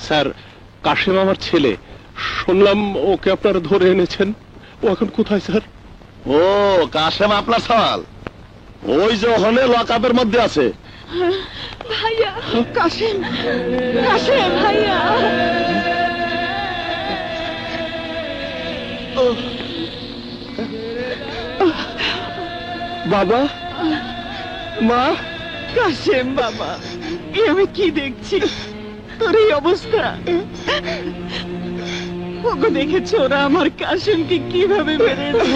Sir, Kashem আমার ছেলে, শুনলাম ওকে আপনারা ধরে এনেছেন। ও এখন কোথায় স্যার? ও কাশেম আপনার সওয়াল, ওই যে ওখানে লকআপের মধ্যে আছে। ভাইয়া কাশেম, কাশেম ভাইয়া। বাবা, মা। কাশেম বাবা, এ আমি কি দেখছি, তোর এই অবস্থা। ওকে দেখেছো ওরা আমার কাশেমকে কিভাবে মেরেছে,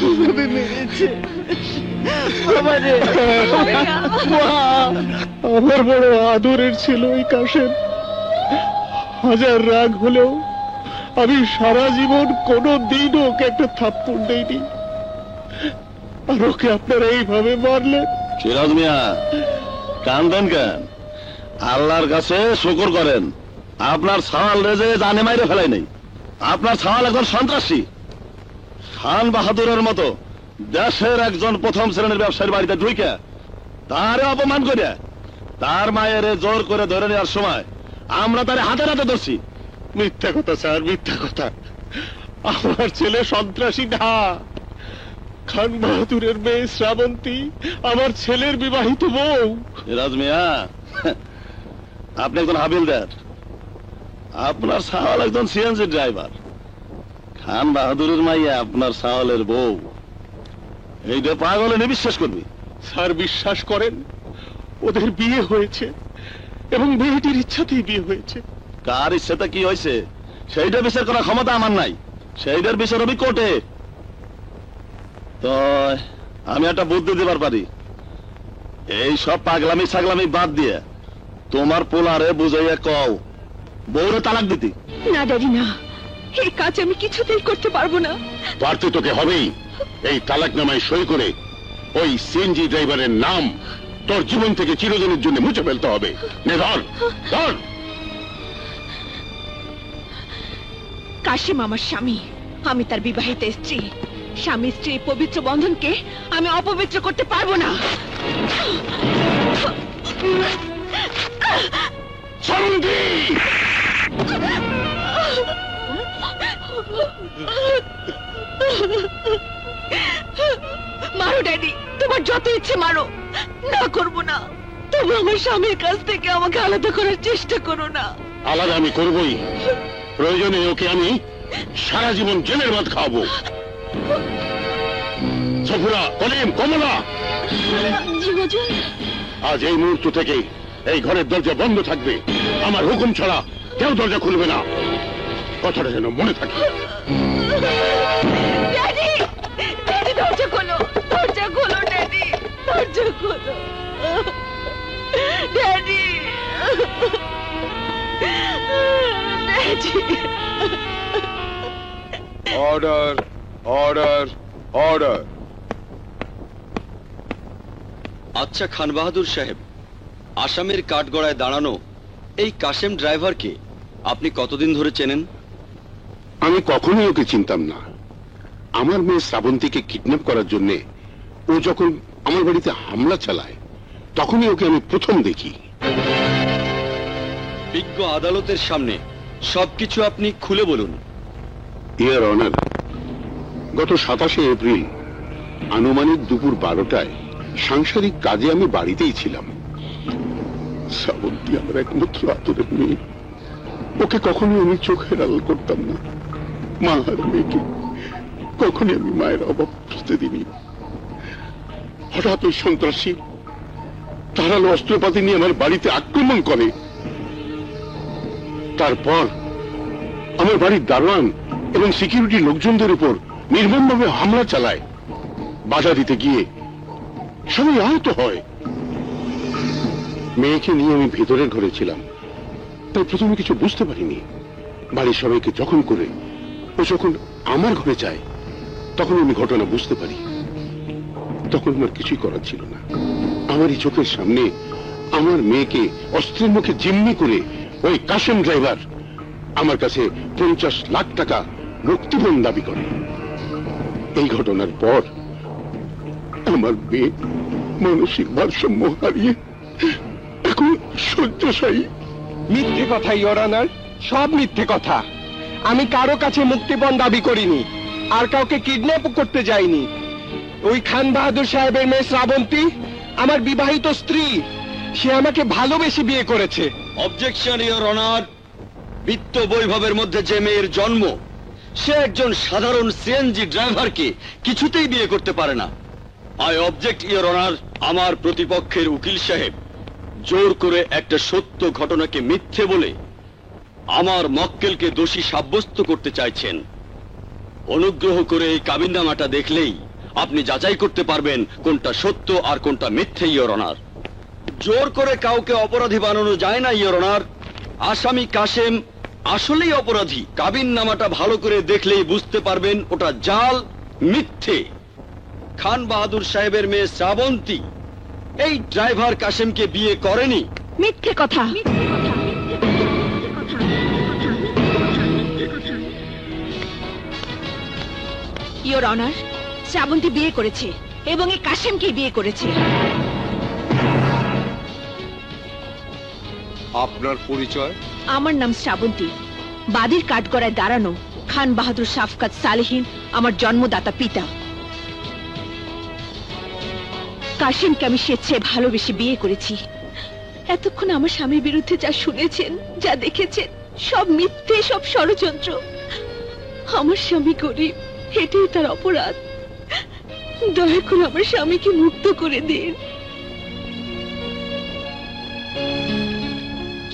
কিভাবে মেরেছে। বাবা রে, আমার বড় আদরের ছিল এই কাশেম। হাজার রাগ হলেও আমি সারা জীবন কোনো দিন ওকে একটা থাপ্পড় দেইনি, আর ওকে আপনারা এইভাবে মারলেন। সিরাজ মিয়া, কান্দেন কেন? আল্লাহর কাছে শুকর করেন, আপনার সওয়াল রেজে জানে মাইরে ফেলাই নাই। আপনার সওয়াল একজন সন্ত্রাসী। খান বাহাদুরের মতো দেশের একজন প্রথম শ্রেণীর ব্যবসায়ীর বাড়িতে ঢুকে তারে অপমান করে তার মায়ের জোর করে ধরে নেওয়ার সময় আমরা তারে হাতে হাতে ধরছি। মিথ্যা কথা স্যার, মিথ্যা কথা। আমার ছেলে সন্ত্রাসী না। খান বাহাদুরের মেয়ে শ্রাবন্তী আমার ছেলের বিবাহিত বউ। সিরাজ মিয়া, আপনি একজন হাবিলদার, আপনার সাওয়াল একজন সিএনজি ড্রাইভার। খান বাহাদুরের মাইয়া আপনার সাওয়ালের বউ, এইটা পাগল এনে বিশ্বাস করবি? স্যার বিশ্বাস করেন, ওদের বিয়ে হয়েছে এবং মেয়েটির ইচ্ছাতেই বিয়ে হয়েছে। কার ইচ্ছাটা কি হয়েছে সেইটা বিচার করার ক্ষমতা আমার নাই, সেইটার বিচার হবে কোর্টে। তো আমি একটা বুদ্ধি দিবার পারি, এই সব পাগলামি ছাগলামি বাদ দিয়ে তোমার পোলারে বুঝাইয়া কও বউরে তালাক দিতি। না ড্যাডি না, এই কাজ আমি কিছুতেই করতে পারবো না। পারতে তোকে হবেই। এই তালাকনামায় সই করে ওই সিএনজি ড্রাইভারের নাম তোর জীবন থেকে চিরদিনের জন্য মুছে ফেলতে হবে। নে ধর, ধর। কাশেম আমার স্বামী, আমি তার বিবাহিত স্ত্রী। স্বামী স্ত্রী পবিত্র বন্ধনকে আমি অপবিত্র করতে পারবো না। মারো ড্যাডি, তোমার যত ইচ্ছে মারো, না করবো না। তবু আমার স্বামীর কাছ থেকে আমাকে আলাদা করার চেষ্টা করো না। আলাদা আমি করবই, প্রয়োজনে ওকে আমি সারা জীবন জেলের ভাত খাওয়াবো। সফুরা, কলিম, কমলা, আজ এই মুহূর্ত থেকে এই ঘরের দরজা বন্ধ থাকবে। আমার হুকুম ছাড়া কেউ দরজা খুলবে না, কথাটা যেন মনে থাকে। ড্যাডি, ড্যাডি দরজা খোলো, দরজা খোলো ড্যাডি, দরজা খোলো daddy, daddy. Order, order, order. আচ্ছা খান বাহাদুর সাহেব, আসামের কাঠগড়ায় দাঁড়ানো এই কাশেম ড্রাইভারকে আপনি কতদিন ধরে চেনেন? আমি কখনোই ওকে চিনতাম না। আমার মেয়ে শ্রাবন্তীকে কিডন্যাপ করার জন্য ও যখন আমার বাড়িতে হামলা চালায় তখনই ওকে আমি প্রথম দেখি। বিজ্ঞ আদালতের সামনে সবকিছু আপনি খুলে বলুন। ইয়ার অনার, গত 27শে এপ্রিল আনুমানিক দুপুর 12টায় সাংসারিক কাজে আমি বাড়িতেই ছিলাম। শ্রাবন্তী আমার একমাত্র আদরের মেয়ে, ওকে কখনোই আমি চোখের আড়াল করতাম না। মা আর মেয়েকে কখনই আমি মায়ের অভাব বুঝতে দিইনি। হঠাৎ ওই সন্ত্রাসী ধারালো অস্ত্রপাতি নিয়ে আমার বাড়িতে আক্রমণ করে। তারপর আমার বাড়ির দারোয়ান এবং সিকিউরিটি লোকজনদের উপর নির্মমভাবে হামলা চালায়। বাধা দিতে গিয়ে সবাই আহত হয়। মেয়েকে নিয়ে আমি ভেতরের ঘরে ছিলাম, তাই প্রথমে কিছু বুঝতে পারিনি। বাড়ির সবাইকে জখম করে ও যখন আমার ঘরে যায় তখন আমি ঘটনা বুঝতে পারি। তখন আমার কিছুই করার ছিল না। আমারই চোখের সামনে আমার মেয়েকে অস্ত্রের মুখে জিম্মি করে ওই কাশেম ড্রাইভার আমার কাছে 50 লাখ টাকা মুক্তিপণ দাবি করে। এই ঘটনার পর আমার মেয়ে মানসিক ভারসাম্য হারিয়ে এখন শয্যাশায়ী। মিথ্যে কথা ইওর অনার, সব মিথ্যে কথা। আমি কারো কাছে মুক্তিপণ দাবি করিনি, আর কাউকে কিডন্যাপ করতে যাইনি। ওই খান বাহাদুর সাহেবের মেয়ে শ্রাবন্তী আমার বিবাহিত স্ত্রী, সে আমাকে ভালোবেসে বিয়ে করেছে। Objection your honour. বিত্ত বৈভবের মধ্যে যে মেয়ের জন্ম, সে একজন সাধারণ সিএনজি ড্রাইভারকে কিছুতেই বিয়ে করতে পারে না। I object your honour. আমার প্রতিপক্ষের উকিল সাহেব জোর করে একটা সত্য ঘটনাকে মিথ্যে বলে আমার মক্কেলকে দোষী সাব্যস্ত করতে চাইছেন। অনুগ্রহ করে এই কাবিননামাটা দেখলেই আপনি যাচাই করতে পারবেন কোনটা সত্য আর কোনটা মিথ্যে ইওর অনার। জোর করে কাউকে অপরাধী বানানো যায় না ইওর অনার। আসামি কাশেম আসলেই অপরাধী। কাবিননামাটা ভালো করে দেখলেই বুঝতে পারবেন ওটা জাল, মিথ্যে। খান বাহাদুর সাহেবের মেয়ে শ্রাবন্তী এই ড্রাইভার কাশেমকে বিয়ে করেনি। মিথ্যে কথা। ইওর অনার, শ্রাবন্তী বিয়ে করেছে এবং এই কাশেমকে বিয়ে করেছে। আপনার পরিচয়? আমার নাম শ্রাবন্তী। বাদীর কাঠগড়ায় দাঁড়ানো খান বাহাদুর শাফকাত সালেহীন আমার জন্মদাতা পিতা। কাশেমকে আমি স্বেচ্ছায় ভালোবেসে বিয়ে করেছি। এতক্ষণ আমার স্বামীর বিরুদ্ধে যা শুনেছেন, যা দেখেছেন, সব মিথ্যে, সব ষড়যন্ত্র। আমার স্বামী গরিব, এটাই তার অপরাধ। দয়া করে আমার স্বামীকে মুক্ত করে দিন।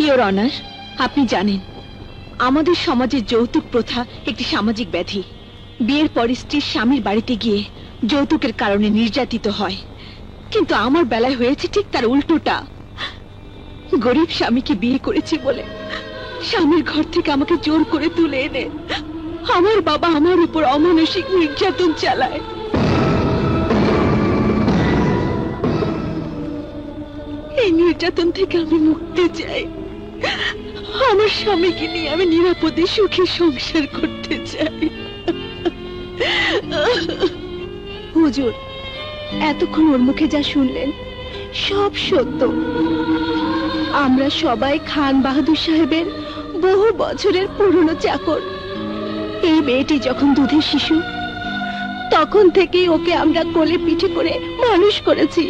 ইওর অনার, আপনি জানেন আমাদের সমাজের যৌতুক প্রথা একটি সামাজিক ব্যাধি। বিয়ের পর স্ত্রীর স্বামীর বাড়িতে গিয়ে যৌতুকের কারণে নির্যাতিত হয়, কিন্তু আমার বেলায় হয়েছে ঠিক তার উল্টোটা। গরিব স্বামীকে বিয়ে করেছি বলে স্বামীর ঘর থেকে আমাকে জোর করে তুলে এনে আমার বাবা আমার উপর অমানসিক নির্যাতন চালায়। এই নির্যাতন থেকে আমি মুক্তি চাই। আমার স্বামীকে নিয়ে আমি নিরাপদে সুখে সংসার করতে চাই। হুজুর, এতক্ষণ ওর মুখে যা শুনলেন সব সত্য। আমরা সবাই খান বাহাদুর সাহেবের বহু বছরের পুরনো চাকর। এই মেয়েটি যখন দুধের শিশু, তখন থেকেই ওকে আমরা কোলে পিঠে করে মানুষ করেছি।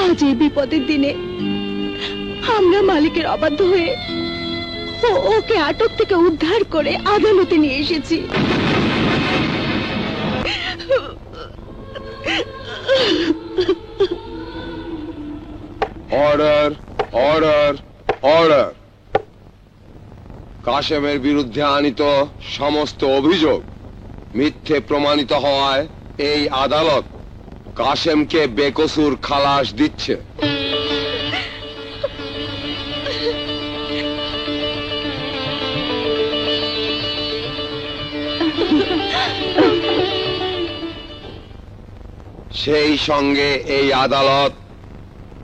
আজ এই বিপদের দিনে আমরা মালিকের অবাধ্য হয়ে ওকে আটক থেকে উদ্ধার করে আদালতে নিয়ে এসেছি। Order, order, order. কাশেমের বিরুদ্ধে আনিত সমস্ত অভিযোগ মিথ্যে প্রমাণিত হওয়ায় এই আদালত কাশেমকে বেকসুর খালাস দিচ্ছে। সেই সঙ্গে এই আদালত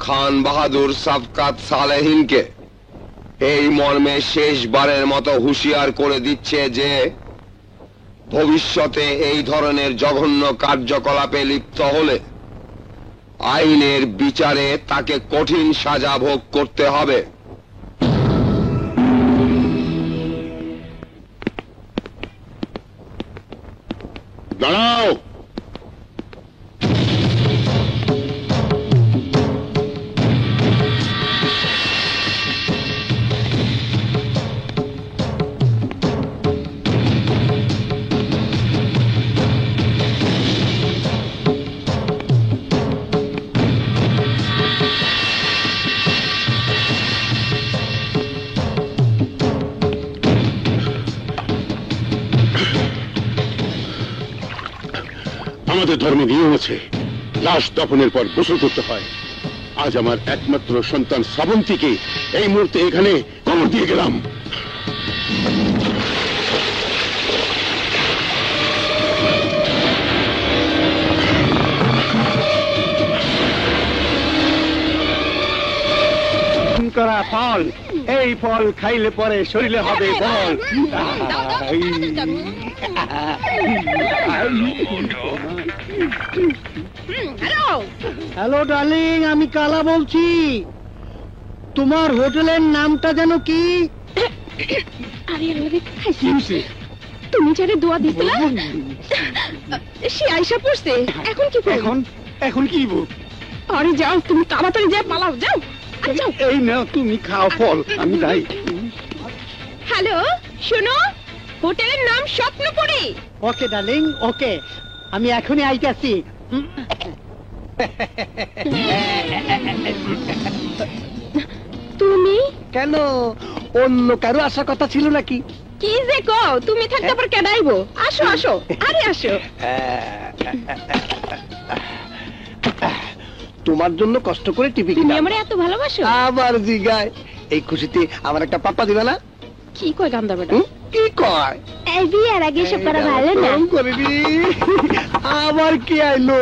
খান বাহাদুর শাফকাত সালেহীনকে এই মর্মে শেষবারের মতো হুঁশিয়ার করে দিচ্ছে যে ভবিষ্যতে এই ধরনের জঘন্য কার্যকলাপে লিপ্ত হলে আইনের বিচারে তাকে কঠিন সাজা ভোগ করতে হবে। দাঁড়াও। আমাদের ধর্মে নিয়ম আছে, লাশ দফনের পর গোসল করতে হয়। আজ আমার একমাত্র সন্তান শ্রাবন্তীকে এই মুহূর্তে এখানে কবর দিয়ে গেলাম। করা ফল, এই ফল খাইলে পরে শরীরে হবে বল। হ্যালো ডার্লিং, আমি কালা বলছি। তোমার হোটেলের নামটা যেন কি? আরে আল্লাহ রে, খাইছি। তুমি যারে দোয়া দিছিলা সে আইসা পড়ছে, এখন কি করব? এখন কি বল? আরে যাও, তুমি তাড়াতাড়ি যা, পালাও, যাও যাও। এই নাও, তুমি খাও ফল, আমি যাই। হ্যালো, শোনো, হোটেলের নাম স্বপ্নপুরী। ওকে ডার্লিং, ওকে, আমি এখনই আইতাছি। তুমি কেন, অন্য কারো আসার কথা ছিল নাকি? কি যে কও, তুমি থাকতে আবার কেন আইবো? আসো আসো, আরে আসো। তোমার জন্য কষ্ট করে টিভি তুমি কিনা আমারে এত ভালোবাসো? আবার জিগায়, এই খুশিতে আমার একটা পাপ্পা দিবে না? কি কই গান্দা বেটা? কি কয়? এই বিয়ার আগে সব করা ভালো না। গরম করে দি। আবার কি আইলো?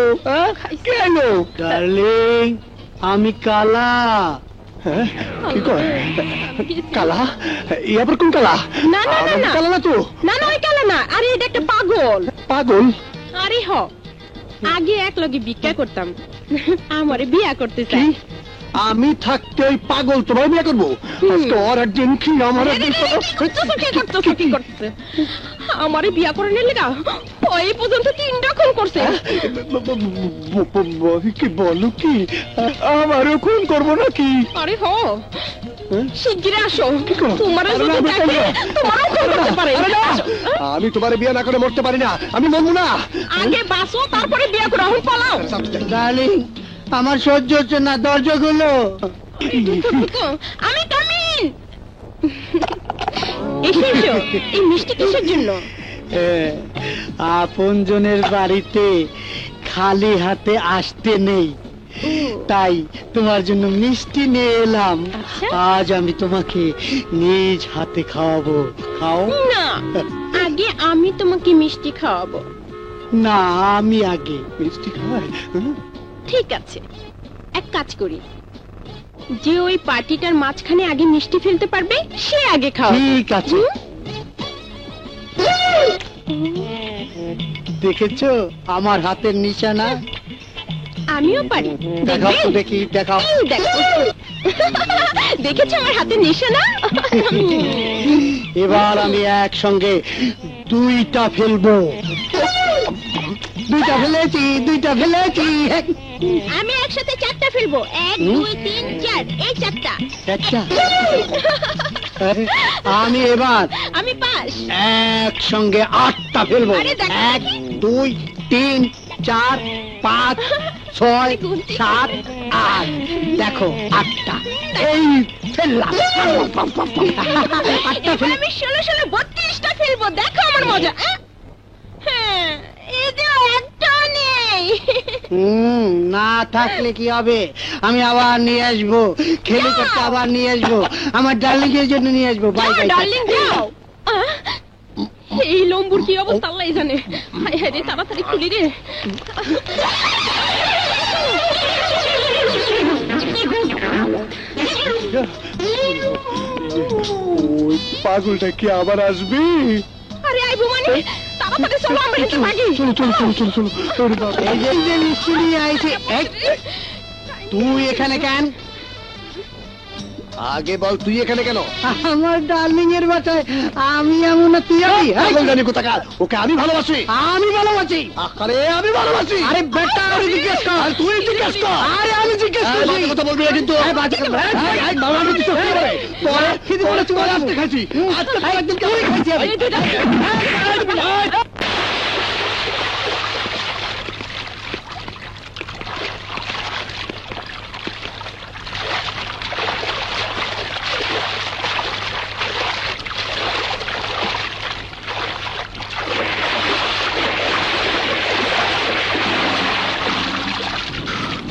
কি আইলো? ডার্লিং, আমি কালা। কি কয়? কালা? ইয়াবার কোন কালা? না না না না, কালা না তো? না না, ওই কালা না, আরে এটা একটা পাগল। পাগল? আরে হ, আগে এক লগে ভিক্ষা করতাম, আমারে বিয়া করতে চাই। আমি থাকতে ওই পাগল তোমার বিয়ে করবো? তোর একদিন কি আমার একদিন আমারে বিয়া করে নিলে গা, ওই পর্যন্ত 3টা খুন করছে। কি বলো কি? আমারও খুন করবো নাকি? আরে হ, শিগগিরই আসো, তোমার যদি দেখে তোমারও খুন করতে পারে। আসো। আমি তোমার বিয়ে না করে মরতে পারি না, আমি মরবো না। আগে বাঁচো, তারপরে বিয়া করো, এখন পালাও। ডার্লিং, আমার সহ্য হচ্ছে না, দরজা গুলো। আমি কামিন। এসেছো, এই মিষ্টি কিসের জন্য? আপন জনের বাড়িতে খালি হাতে আসতে নেই, তাই তোমার জন্য মিষ্টি নিয়ে এলাম। আজ আমি তোমাকে নিজ হাতে খাওয়াবো, খাও। না, আগে আমি তোমাকে মিষ্টি খাওয়াবো। না, আমি আগে মিষ্টি খাওয়াই। ঠিক আছে, এক কাজ করি, যে ওই পার্টিটার মাঝখানে আগে মিষ্টি ফেলতে পারবে সে আগে খাও। ঠিক আছে। দেখেছো আমার হাতের নিশানা? আমিও পারি, দেখাও তো দেখবে? দেখি, দেখাও। এই দেখো, দেখেছো আমার হাতের নিশানা? এবার আমি একসঙ্গে 2টা ফেলবো। 2টা ফেলেছি, 2টা ফেলেছি। আমি একসাথে 4টা ফেলবো, 1 2 3 4, এই 4টা। একটা। আমি এবার আমি পাস। একসঙ্গে 8টা ফেলবো। আরে দেখো। 1 2 3 4 5 6 7 8। দেখো 8টা, এই ফেললাম। 8টা এবার ফেলে আমি 16 16 32টা ফেলবো, দেখো আমার মজা। হ্যাঁ, এই যে একটা নেই। না থাকলে কি হবে? আমি আবার নিয়ে আসবো, খেলে করতে আবার নিয়ে আসবো, আমার ডার্লিং এর জন্য নিয়ে আসবো। Bye bye. ডার্লিং যাও। এই লম্বুর কি অবস্থা আল্লাহ জানে। হায় হায় রে, তাড়াতাড়ি খুলি রে। ওই পাগলটা কি আবার আসবে? আরে আইবো মানে, তাড়াতাড়ি চলো, আমরা একটু ভাগি। চলো চলো চলো চলো চলো। ওরে বাবা, এই যে মিষ্টি নিয়ে আইছে। তুই এখানে কেন? আগে বল, তুই এখানে কেন? আমার ডার্লিং এর বাসায় আমি এমন না, তুই আমি জানি কোথাকার, ওকে আমি ভালোবাসি। আমি ভালোবাসি। আরে আমি ভালোবাসি। আরে বেটা, আমি জিজ্ঞেস কর। আর তুই জিজ্ঞেস কর। আরে আমি জিজ্ঞেস এই, করছি। বাজে কথা বলবি না কিন্তু। এই, বাজে কথা- এই, এই, এই, বাবা, আমি কিছু করতে পারি। পরে খিদে পরে পেয়েছে, তুই পরে আজকে খাইছি। আজকে পরে একদিন তুই খাইছি আমি। এই দুইটা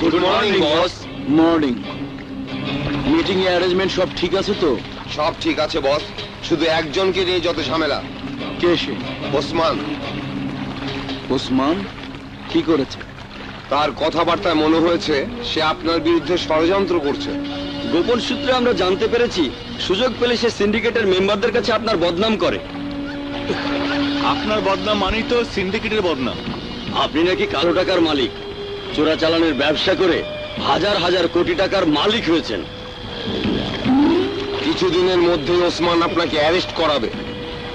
good morning boss. Morning. Meeting এ অ্যারেঞ্জমেন্ট সব ঠিক আছে তো? সব ঠিক আছে বস, শুধু একজনকে নিয়ে যত ঝামেলা। কে সে? ওসমান। ওসমান কি করেছে? তার কথাবার্তায় মনে হয়েছে সে আপনার বিরুদ্ধে ষড়যন্ত্র করছে। গোপন সূত্রে আমরা জানতে পেরেছি, সুযোগ পেলে সে সিন্ডিকেটের মেম্বারদের কাছে আপনার বদনাম করে। আপনার বদনাম মানেই তো সিন্ডিকেটের বদনাম। আপনি নাকি কালো টাকার মালিক, চোরাচালানের ব্যবসা করে হাজার হাজার কোটি টাকার মালিক হয়েছেন। কিছুদিনের মধ্যে ওসমান আপনাকে অ্যারেস্ট করাবে,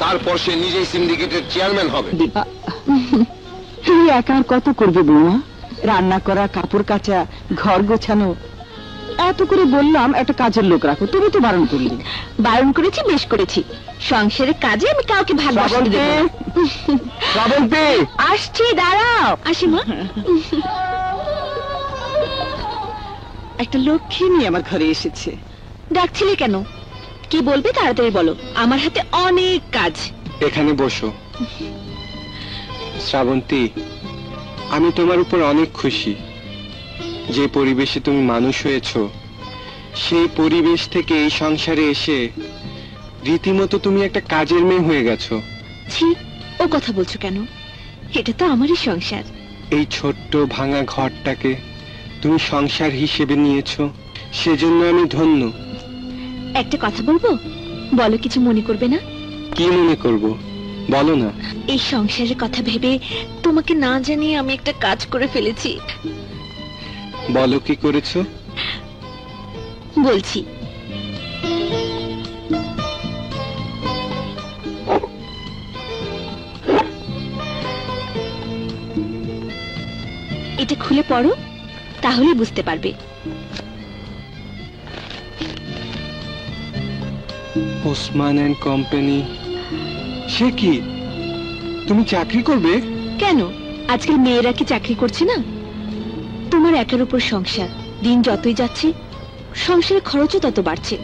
তারপর সে নিজেই সিন্ডিকেটের চেয়ারম্যান হবে। তুই একা আর কত করবে বৌমা? রান্না করা, কাপড় কাচা, ঘর গোছানো। এত করে বললাম একটা কাজের লোক রাখো, তুমি তো বারণ করলি। বারণ করেছি, বেশ করেছি। সংসারের কাজে আমি কাউকে ভাগ বসাতে দেব না। শ্রাবন্তী, আসছি, দাঁড়াও। আসি মা। একটা লক্ষ্মী নিয়ে আমার ঘরে এসেছে। ডাকছিলে কেন? কি বলবে তাড়াতাড়ি বলো, আমার হাতে অনেক কাজ। এখানে বসো। শ্রাবন্তী, আমি তোমার উপর অনেক খুশি। যে পরিবেশে তুমি মানুষ হয়েছো, সেই পরিবেশ থেকে এই সংসারে এসে রীতিমতো তুমি একটা কাজের মেয়ে হয়ে গেছো। ছি, ও কথা বলছো কেন? এটা তো আমারই সংসার। এই ছোট্ট ভাঙা ঘরটাকে তুমি সংসার হিসেবে নিয়েছো, সেজন্য আমি ধন্য। একটা কথা বলবো? বলো, কিছু মনে করবে না? কি মনে করব, বলো না। এই সংসারের কথা ভেবে তোমাকে না জানিয়ে আমি একটা কাজ করে ফেলেছি। বলো, কি করেছো? বলছি। এটা খুলে পড়ো, তাহলে বুঝতে পারবে। Osman and company. সে কি, তুমি চাকরি করবে? কেন, আজকাল মেয়েরা কি চাকরি করছে না? তোমার একার উপর সংসার, দিন যতই যাচ্ছে সংসারের খরচও তত বাড়ছে।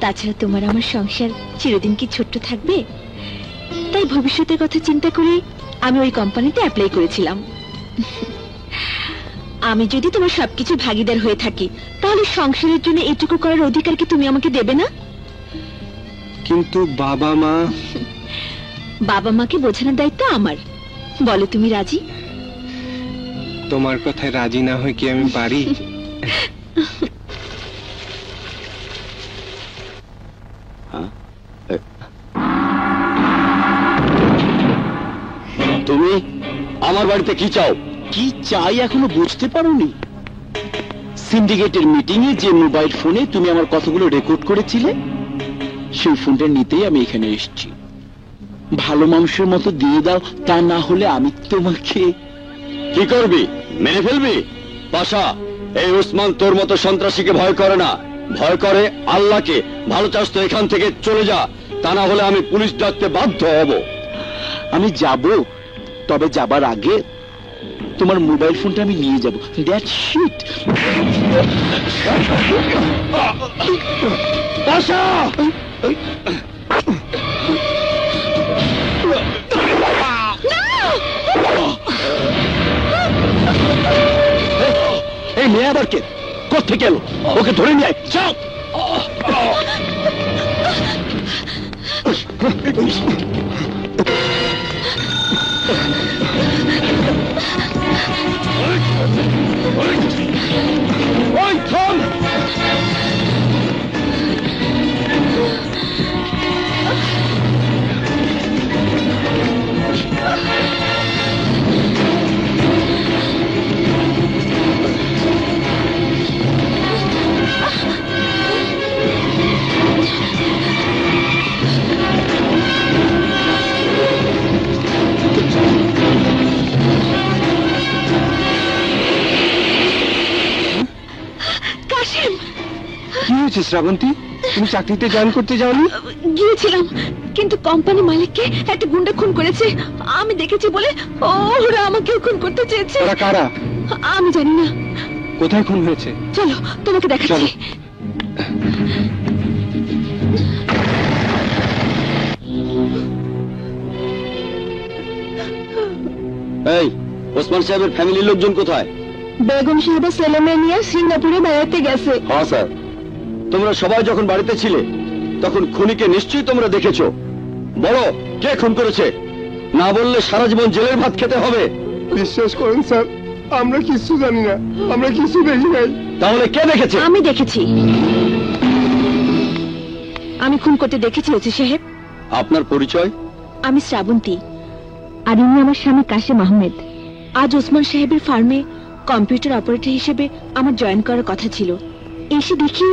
তাছাড়া তোমার আমার সংসার চিরদিন কি ছোট্ট থাকবে? তাই ভবিষ্যতের কথা চিন্তা করে আমি ওই কোম্পানিতে অ্যাপ্লাই করেছিলাম। আমি যদি তোমার সবকিছু ভাগীদার হয়ে থাকি, তাহলে সংসারের জন্য এটুকু করার অধিকার কি তুমি আমাকে দেবে না? কিন্তু বাবা মা। বাবা মাকে বোঝানোর দায়িত্ব আমার। বলো, তুমি রাজি? তোমার কথায় রাজি না হয়ে কি আমি পারি? তুমি আমার বাড়িতে কি চাও? কি চাই এখনো বুঝতে পারোনি? সিন্ডিকেটের মিটিং এ যে মোবাইল ফোনে তুমি আমার কথাগুলো রেকর্ড করেছিলে, সেই ফোনটা নিতেই আমি এখানে এসেছি। ভালো মানুষের মতো দিয়ে দাও, তা না হলে আমি তোমাকে। কি করবি? মেরে ফেলবি? পাশা, এই উসমান তোর মতো সন্ত্রাসীকে ভয় করে না, ভয় করে আল্লাহকে। ভালো চাস তো এখান থেকে চলে যা, তা না হলে আমি পুলিশ ডাকতে বাধ্য হব। আমি যাব, তবে যাবার আগে তোমার মোবাইল ফোনটা আমি নিয়ে যাব। That shit. পাশা! এই মেয়ে আবার কে? কোত্থেকে এলো? ওকে ধরে নিয়ে আয়, যাও। ওই থাম! কাশিম! কি হয়েছে শ্রাবন্তী, তুমি চাকরিতে জয়েন করতে যাওনি? গিয়েছিলাম, কিন্তু কোম্পানি মালিককে একটা গুন্ডা খুন করেছে। আমি দেখেছি বলে ওরা আমাকে খুন করতে চেয়েছে। ওরা কারা? আমি জানি না। কোথায় খুন হয়েছে? চলো, তোমাকে দেখাচ্ছি। এই ওসমান সাহেবের ফ্যামিলির লোকজন কোথায়? বেগম সাহেবের ছেলে মেয়ে নিয়ে সিঙ্গাপুরে বেড়াতে গেছে। হ্যাঁ স্যার, তোমরা সবাই যখন বাড়িতে ছিলে তখন খুনিকে নিশ্চয়ই তোমরা দেখেছো। বলো, কে খুন করেছে? না বললে সারা জীবন জেলের ভাত খেতে হবে। বিশ্বাস করেন স্যার, আমরা কিছু জানি না, আমরা কিছু দেখি নাই। তাহলে কে দেখেছে? আমি দেখেছি। আমি খুন করতে দেখেছি ওসি সাহেব। আপনার পরিচয়? আমি শ্রাবন্তী, আর ইনি আমার স্বামী কাশিম আহমেদ। আজ ওসমান সাহেবের ফার্মে কম্পিউটার অপারেটর হিসেবে আমার জয়েন করার কথা ছিল। এসে দেখি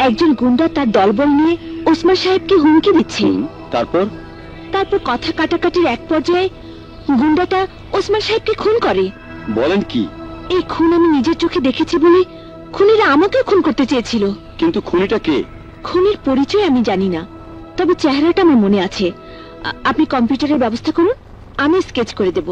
একজন গুন্ডা তার দলবল নিয়ে ওসমান সাহেবকে হুমকি দিচ্ছে। তারপর? তারপর কথা কাটাকাটির এক পর্যায়ে গুন্ডাটা ওসমান সাহেবকে খুন করে। বলেন কি? এই খুন আমি নিজের চোখে দেখেছি বলে খুনিরা আমাকেও খুন করতে চেয়েছিল। কিন্তু খুনিটা কে? খুনির পরিচয় আমি জানি না, তবে চেহারাটা আমার মনে আছে। আপনি কম্পিউটারের ব্যবস্থা করুন, আমি স্কেচ করে দেব।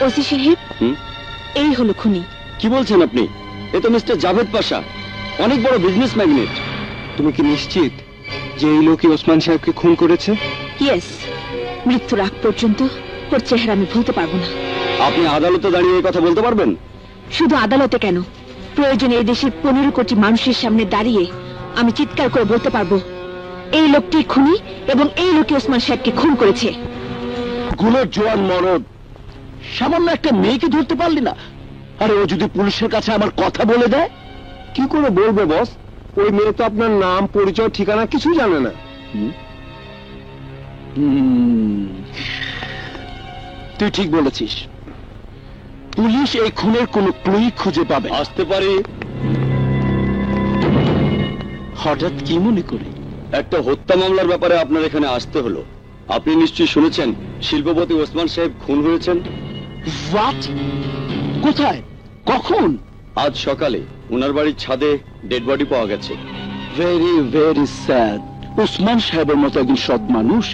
ওসি সাহেব, এই হলো খুনি। কি বলছেন আপনি? এ তো মিস্টার জাভেদ পাশা, অনেক বড় বিজনেস ম্যাগনেট। তুমি কি নিশ্চিত যে এই লোকই ওসমান সাহেবকে খুন করেছে? ইয়েস, মৃত্যুর আগ পর্যন্ত ওর চেহারা আমি ভুলতে পারবো না। আপনি আদালতে দাঁড়িয়ে এই কথা বলতে পারবেন? শুধু আদালতে কেন, প্রয়োজনে এই দেশের 15 কোটি মানুষের সামনে দাঁড়িয়ে আমি চিৎকার করে বলতে পারবো, এই লোকটি খুনি এবং এই লোকই ওসমান সাহেবকে খুন করেছে। গুলোর জোয়ান মরদ, সামান্য একটা মেয়েকে ধরতে পারলি না? আরে ও যদি পুলিশের কাছে আমার কথা বলে দেয়? কি করে বলবে বস? ওই মেয়ে তো আপনার নাম, পরিচয়, ঠিকানা কিছু জানে না। তুই ঠিক বলেছিস, পুলিশ এই খুনের কোনো ক্লুই খুঁজে পাবে। আসতে পারি। হঠাৎ কি মনে করে? একটা হত্যা মামলার ব্যাপারে আপনার এখানে আসতে হলো। আপনি নিশ্চয়ই শুনেছেন শিল্পপতি ওসমান সাহেব খুন হয়েছেন। হোয়াট? কোথায়? কখন? আজ সকালে ওনার বাড়ির ছাদে ডেড বডি পাওয়া গেছে। Very very sad. ওসমান সাহেবের মতো একজন সৎ মানুষ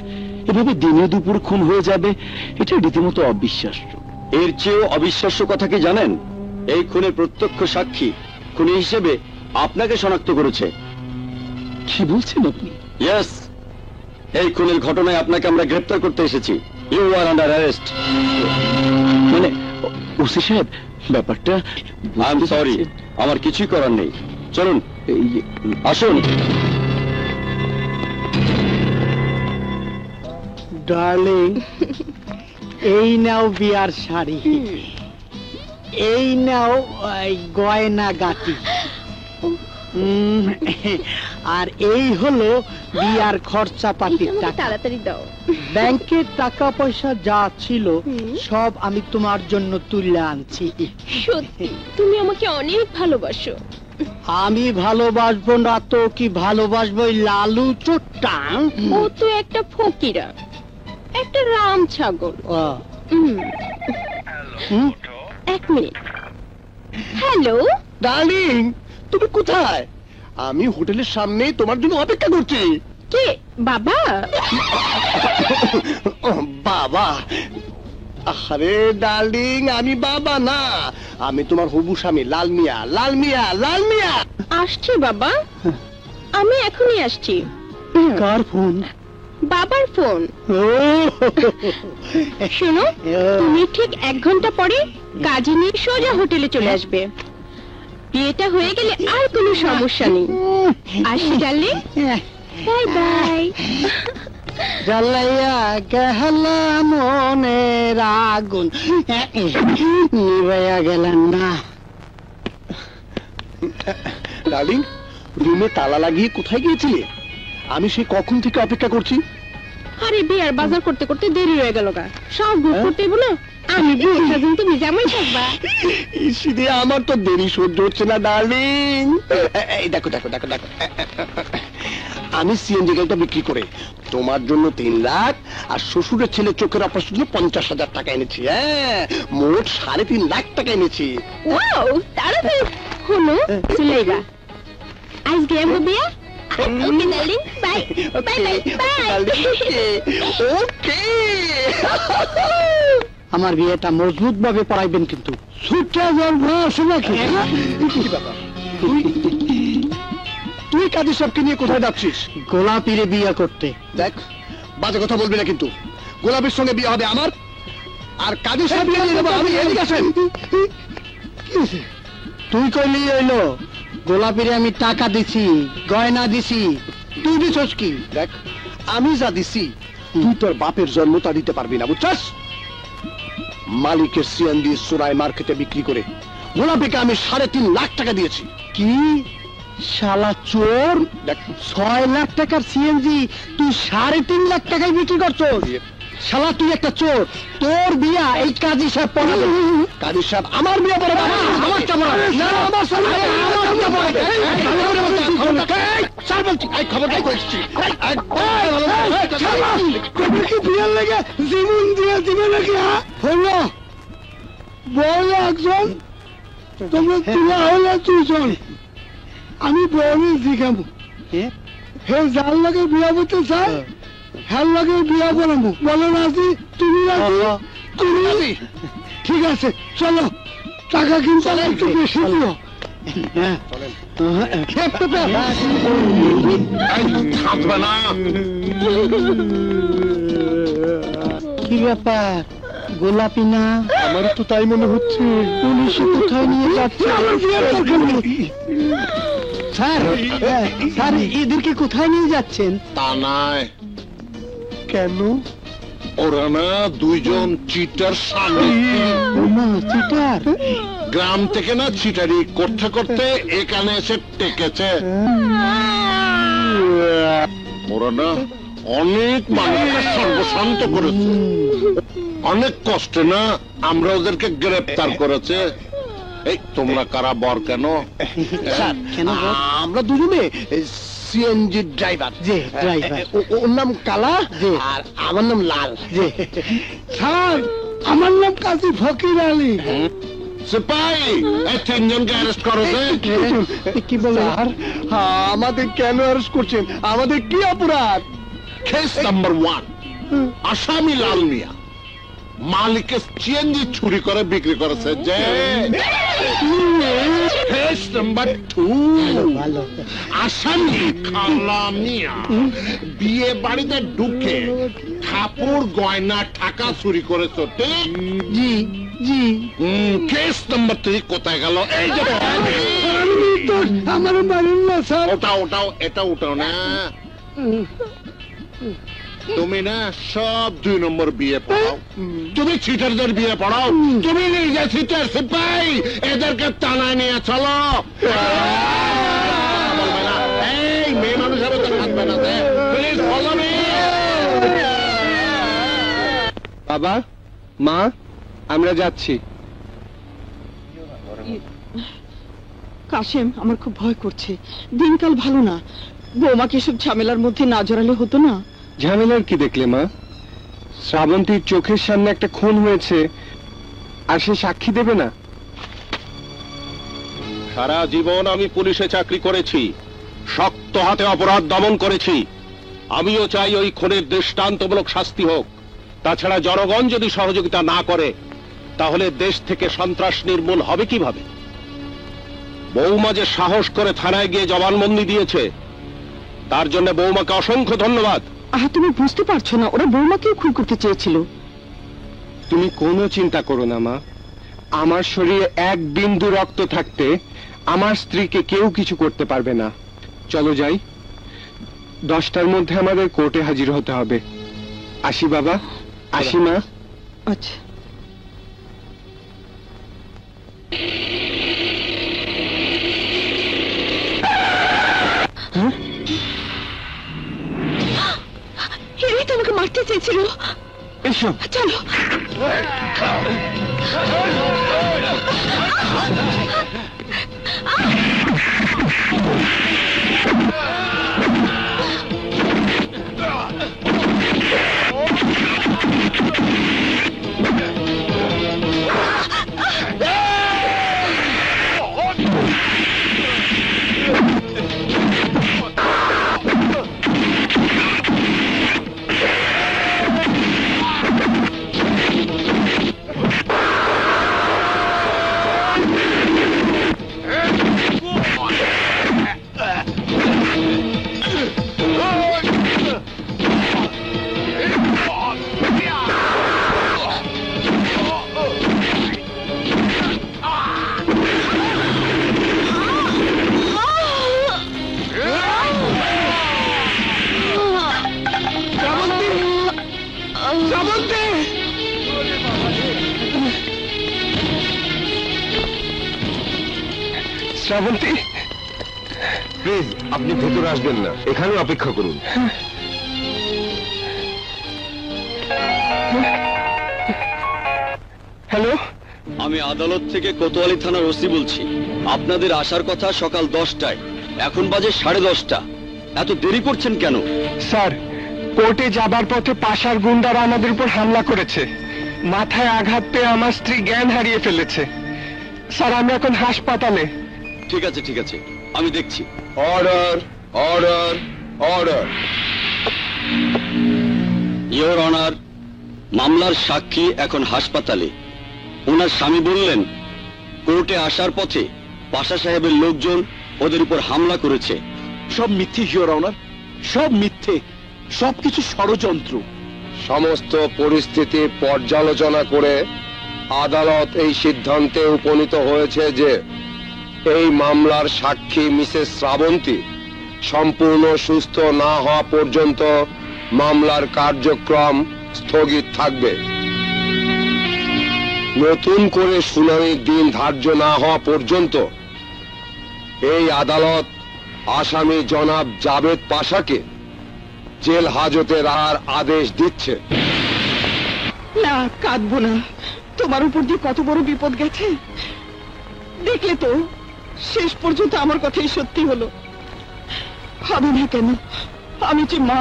এভাবে দিনে দুপুরে খুন হয়ে যাবে, এটা রীতিমতো অবিশ্বাস্য। এর চেয়েও অবিশ্বাস্য কথা কি জানেন? এই খুনের প্রত্যক্ষ সাক্ষী খুনি হিসেবে আপনাকে শনাক্ত করেছে। কি বলছেন আপনি? ইয়েস, এই খুনের ঘটনায় আপনাকে আমরা গ্রেফতার করতে এসেছি। You are under arrest. মানে ওসি সাহেব, ব্যাপারটা আই এম সরি, আমার কিছুই করার নেই। চলুন, আসুন। ডার্লিং, এই নাও বিয়ার শাড়ি, এই নাও গয়না গাটি, আর এই হলো বিয়ার খরচাপাতির টাকা। তাড়াতাড়ি দাও। ব্যাংকের টাকা পয়সা যা ছিল সব আমি তোমার জন্য তুলে আনছি। সত্যি তুমি আমাকে অনেক ভালোবাসো। আমি ভালোবাসবো না তো কি ভালোবাসবো ওই লালু চোট্টা? ও তো একটা ফকিরা, একটা রাম ছাগল। এক মিনিট। হ্যালো ডার্লিং, তুমি কোথায়? আমি হোটেলের সামনে তোমার জন্য অপেক্ষা করছি। কে? বাবা? বাবা? আরে ডার্লিং, আমি বাবা না, আমি তোমার হবু স্বামী লাল মিয়া। লাল মিয়া, লাল মিয়া। আসছি বাবা, আমি এখনই আসছি। কার ফোন? বাবার ফোন। শোনো, তুমি ঠিক 1 ঘন্টা পরে কাজে নিয়ে সোজা হোটেলে চলে আসবে। বিয়েটা হয়ে গেলে আর কোনো সমস্যা নেই। আসি ডার্লিং, বাই বাই। জ্বালাইয়া গেলা মনের আগুন নিভাইয়া গেলেন না। ডার্লিং, রুমে তালা লাগিয়ে কোথায় গিয়েছিলে? আমি সেই কখন থেকে অপেক্ষা করছি। আরে বিয়ার বাজার করতে করতে দেরি হয়ে গেল গা। সব বুক করতে বলো, আমি বুক সাজুন, তুমি জামাই থাকবা। ইসিদে, আমার তো দেরি সহ্য হচ্ছে না ডার্লিং। এই দেখো দেখো দেখো দেখো, আমি সিএনজি গাড়িটা বিক্রি করে তোমার জন্য 3 লাখ আর শ্বশুরের ছেলে চোখের অপারেশনের জন্য 50,000 টাকা এনেছি। হ্যাঁ, মোট 3.5 লাখ টাকা এনেছি। ওয়াও, তাড়াতাড়ি হলো চলেইবা। আজকে আমরা বিয়া। Okay darling, bye bye bye bye. Okay. আমার বিয়েটা মজবুত ভাবে পড়াইবেন কিন্তু। ছুটে যাবো নাকি? কি বাবা, তুই তুই কাজী সাহেবকে নিয়ে কোথায় যাচ্ছিস? গোলাপিরে বিয়ে করতে। দেখ, বাজে কথা বলবি না কিন্তু। গোলাপের সঙ্গে বিয়ে হবে আমার, আর কাজী সাহেব বিয়ে নিয়ে যাবো আমি। এদিকে আসেন। তুই কইলি হইলো, গোলাপিরে আমি টাকা দিছি, গয়না দিছি, তুই দিছস কি? দেখ, আমি যা দিছি তুই তোর বাপের জন্ম তা দিতে পারবি না, বুঝছস? মালিকের সিএনজি সুরাই মার্কেটে বিক্রি করে গোলাপিকে আমি 3.5 লাখ টাকা দিয়েছি। কি শালা চোর! দেখ, 6 লাখ টাকার সিএনজি তুই 3.5 লাখ টাকায় বিক্রি করছস? শালা তুই একটা চোর। তোর বিয়া এই কাজী সাহেব পড়াবে। কাজী সাহেব আমার বিয়ে পড়াবে? আমারটা পড়াবে না, আমার সামনে আমারটা পড়াবে। স্যার বলছি, এই খবরটাই করেছি। বিয়ের লেগে জীবন দিয়ে দিবে নাকি? হলো বল একজন, তোমরা তুলা হলে দুজন। আমি বউরে জিগাবো, হে যার লাগে বিয়া করতে চাই হ্যার লাগে বিয়া করাবো। বলো রাজি? তুমি রাজি? তুমি রাজি? ঠিক আছে, চলো। টাকা কিন্তু একটু বেশি দিও। থাকবে না। কি ব্যাপার, গোলাপি না? আমার তো তাই মনে হচ্ছে। পুলিশে কোথায় নিয়ে যাচ্ছে? স্যার, স্যার এদেরকে কোথায় নিয়ে যাচ্ছেন? তা নয়, কেন? ওরা না দুইজন চিটার স্বামী। ওমা, চিটার! গ্রাম থেকে না চিটারি করতে করতে এখানে এসে টেকেছে। ওরা না অনেক মানুষকে সর্বশান্ত করেছে। অনেক কষ্টে না আমরা ওদেরকে গ্রেপ্তার করেছে। এই তোমরা কারা বর কেন? স্যার, কেন বল? আমরা দুজনে সিএনজি ড্রাইভার। জি, ড্রাইভার। ওর নাম কালা জি। আর আমার নাম লাল। জি। স্যার, আমার নাম কাজী ফকির আলী। সিপাই, এই তিনজনকে অ্যারেস্ট করেছে। কি বলে? স্যার, আমাদের কেন অ্যারেস্ট করছেন? আমাদের কি অপরাধ? কেস নাম্বার 1, আসামি লাল মিয়া মালিকের সিএনজি চুরি করে বিক্রি করেছে যে। কেস নাম্বার 2, ভালো। আসামি খালা মিয়া বিয়ে বাড়িতে ঢুকে কাপড় গয়না টাকা চুরি করেছে। ঠিক? জি, জি। কেস নাম্বার 3 কোথায় গেল? এই যে আমার মারেন না স্যার। এটা ওটাও না। তুমি না সব 2 নম্বর বিয়ে পড়াও। তুমি চিটারদের বিয়ে পড়াও। তুমি নিজে চিটার সিপাই, এদেরকে টানায় নিয়ে চলো। বলবে না, এই মেয়ে মানুষ হবে তো থাকবে না। Please follow me. বাবা, মা, আমরা যাচ্ছি। কাশেম, আমার খুব ভয় করছে। দিনকাল ভালো না। বৌমাকে সব ঝামেলার মধ্যে না জড়ালে হতো না? ঝামেলার কি দেখলে মা? শ্রাবন্তীর চোখের সামনে একটা খুন হয়েছে, আর সে সাক্ষী দেবে না? সারা জীবন আমি পুলিশে চাকরি করেছি, শক্ত হাতে অপরাধ দমন করেছি। আমিও চাই ওই খুনের দৃষ্টান্তমূলক শাস্তি হোক। তাছাড়া জনগণ যদি সহযোগিতা না করে তাহলে দেশ থেকে সন্ত্রাস নির্মূল হবে কিভাবে? বৌমা যে সাহস করে থানায় গিয়ে জবানবন্দি দিয়েছে, তার জন্য বৌমাকে অসংখ্য ধন্যবাদ। তুমি বুঝতে পারছো না, ওরা বৌমাকেও খুন করতে চেয়েছিল। তুমি কোনো চিন্তা করো না মা। আমার শরীরে এক বিন্দু রক্ত থাকতে আমার স্ত্রীকে কেউ কিছু করতে পারবে না। চলো যাই, 10টার মধ্যে আমাদের কোর্টে হাজির হতে হবে। আসি বাবা, আসি মা। আচ্ছা। এরাই তো আমাকে মারতে চেয়েছিল। এসো। চলো। শ্রাবন্তী, প্লিজ আপনি ভেতরে আসবেন না, এখানে অপেক্ষা করুন। হ্যালো, আমি আদালত থেকে কোতোয়ালি থানার ওসি বলছি। আপনাদের আসার কথা সকাল 10টায়, এখন বাজে 10:30। এত দেরি করছেন কেন? স্যার, কোর্টে যাবার পথে পাশার গুন্ডারা আমাদের উপর হামলা করেছে। মাথায় আঘাত পেয়ে আমার স্ত্রী জ্ঞান হারিয়ে ফেলেছে। স্যার, আমি এখন হাসপাতালে। ঠিক আছে ঠিক আছে, আমি দেখছি। Order, order, order. Your honour, মামলার সাক্ষী এখন হাসপাতালে। ওনার স্বামী বললেন কোর্টে আসার পথে পাশা সাহেবের লোকজন ওদের উপর হামলা করেছে। সব মিথ্যে ইওর অনার, সব মিথ্যে, সবকিছু ষড়যন্ত্র। সমস্ত পরিস্থিতি পর্যালোচনা করে আদালত এই সিদ্ধান্তে উপনীত হয়েছে যে এই মামলার সাক্ষী মিসেস শ্রাবন্তী সম্পূর্ণ সুস্থ না হওয়া পর্যন্ত মামলার কার্যক্রম স্থগিত থাকবে। নতুন করে শুনানির দিন ধার্য না হওয়া পর্যন্ত এই আদালত আসামি জনাব জাবেদ পাশাকে জেল হাজতে রাখার আদেশ দিচ্ছে। না, কাঁদবো না। তোমার উপর দিয়ে কত বড় বিপদ গেছে দেখলে তো। শেষ পর্যন্ত আমার কথাই সত্যি হলো। হবে না কেন? আমি যে মা,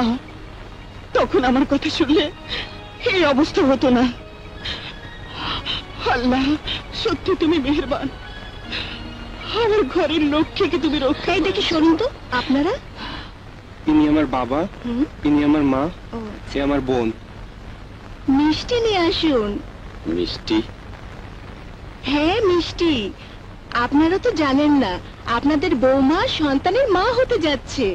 তখন আমার কথা শুনলে এই অবস্থা হতো না। আল্লাহ, সত্যি তুমি মেহেরবান। আমার ঘরের লক্ষ্মীকে তুমি রক্ষায়। দেখি শুনুন তো, আপনারা? ইনি আমার বাবা, ইনি আমার মা, সে আমার বোন। মিষ্টি নিয়ে আসুন। মিষ্টি? হ্যাঁ, মিষ্টি। আপনারা তো জানেন না, আপনাদের বৌমা সন্তানের মা হতে যাচ্ছে।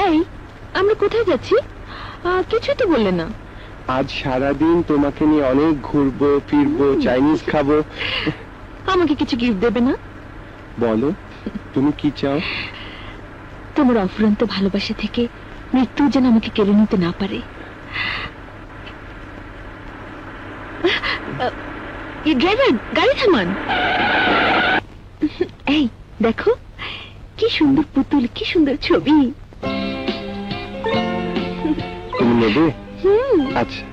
এই, আমরা কোথায় যাচ্ছি? কিছু তো বললে না। আজ সারাদিন তোমাকে নিয়ে অনেক ঘুরবো ফিরবো, চাইনিজ খাবো। আমাকে কিছু গিফট দেবে না? বলো, তুমি কি চাও? তোমার অফুরন্ত ভালোবাসা থেকে মৃত্যু যেন আমাকে কেড়ে নিতে না পারে। ড্রাইভার, গাড়ি থামান। এই দেখো, কি সুন্দর পুতুল, কি সুন্দর ছবি। তুমি নেবে? আচ্ছা।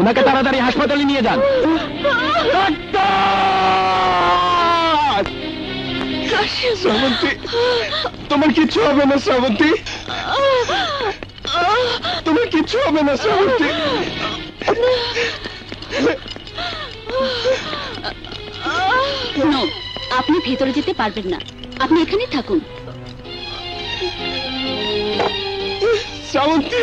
ওনাকে তাড়াতাড়ি হাসপাতালে নিয়ে যান। শ্রাবন্তী, তোমার কিচ্ছু হবে না শ্রাবন্তী, তোমার কিচ্ছু হবে না শ্রাবন্তী। আপনি ভেতরে যেতে পারবেন না, আপনি এখানেই থাকুন। শ্রাবন্তী,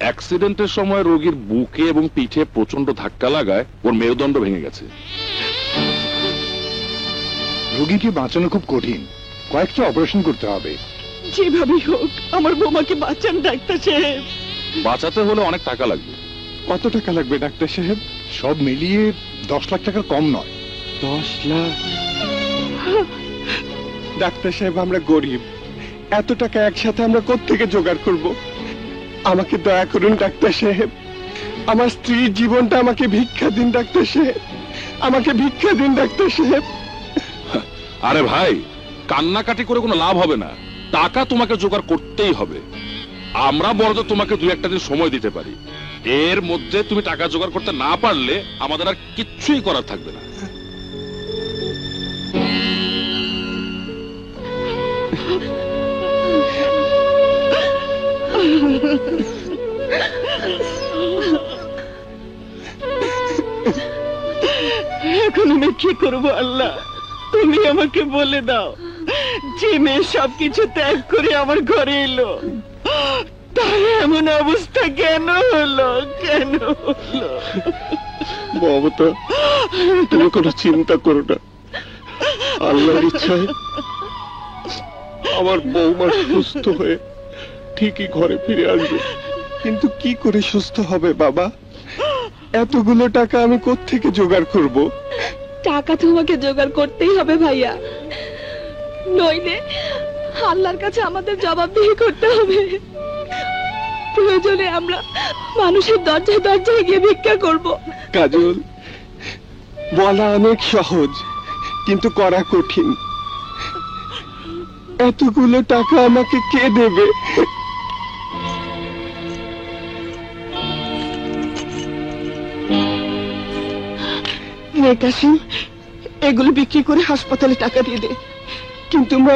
অ্যাক্সিডেন্টের সময় রোগীর বুকে এবং পিঠে প্রচন্ড ধাক্কা লাগায় ওর মেরুদণ্ড ভেঙে গেছে। রোগীকে বাঁচানো খুব কঠিন, কয়েকটা অপারেশন করতে হবে। যেভাবেই হোক আমার বৌমাকে বাঁচান ডাক্তার সাহেব। বাঁচাতে হলে অনেক টাকা লাগবে। কত টাকা লাগবে ডাক্তার সাহেব? সব মিলিয়ে 10 লাখ টাকা কম নয়। 10 লাখ? ডাক্তার সাহেব, আমরা গরিব, এত টাকা একসাথে আমরা কোত্থেকে জোগাড় করব? আমাকে দয়া করুন ডাক্তার সাহেব, আমার স্ত্রীর জীবনটা আমাকে ভিক্ষা দিন ডাক্তার সাহেব, আমাকে ভিক্ষা দিন ডাক্তার সাহেব। আরে ভাই, কান্নাকাটি করে কোনো লাভ হবে না, টাকা তোমাকে জোগাড় করতেই হবে। আমরা বড় তোমাকে 2-1 দিন সময় দিতে পারি, এর মধ্যে তুমি টাকা জোগাড় করতে না পারলে আমাদের আর কিচ্ছুই করার থাকবে না। এখন আমি কি করবো আল্লাহ, তুমি আমাকে বলে দাও। যে মেয়ে সবকিছু ত্যাগ করে আমার ঘরে এলো, তার এমন অবস্থা কেন হলো, কেন হলো? মমতা, তুমি কোনো চিন্তা করো না, আল্লাহর ইচ্ছায় আমার বৌমা সুস্থ হয়ে ঠিকই ঘরে ফিরে আসবে। কিন্তু কি করে সুস্থ হবে বাবা? এতগুলো টাকা আমি কোত্থেকে জোগাড় করব? টাকা তোমাকে জোগাড় করতেই হবে ভাইয়া, নইলে আল্লাহর কাছে আমাদের জবাবদিহি করতে হবে। প্রয়োজনে আমরা মানুষের দরজায় দরজায় গিয়ে ভিক্ষা করব। কাজল, বলা অনেক সহজ কিন্তু করা কঠিন। এতগুলো টাকা আমাকে কে দেবে? নে কাসিম, এগুলো বিক্রি করে হাসপাতালে টাকা দিয়ে দে। কিন্তু মা,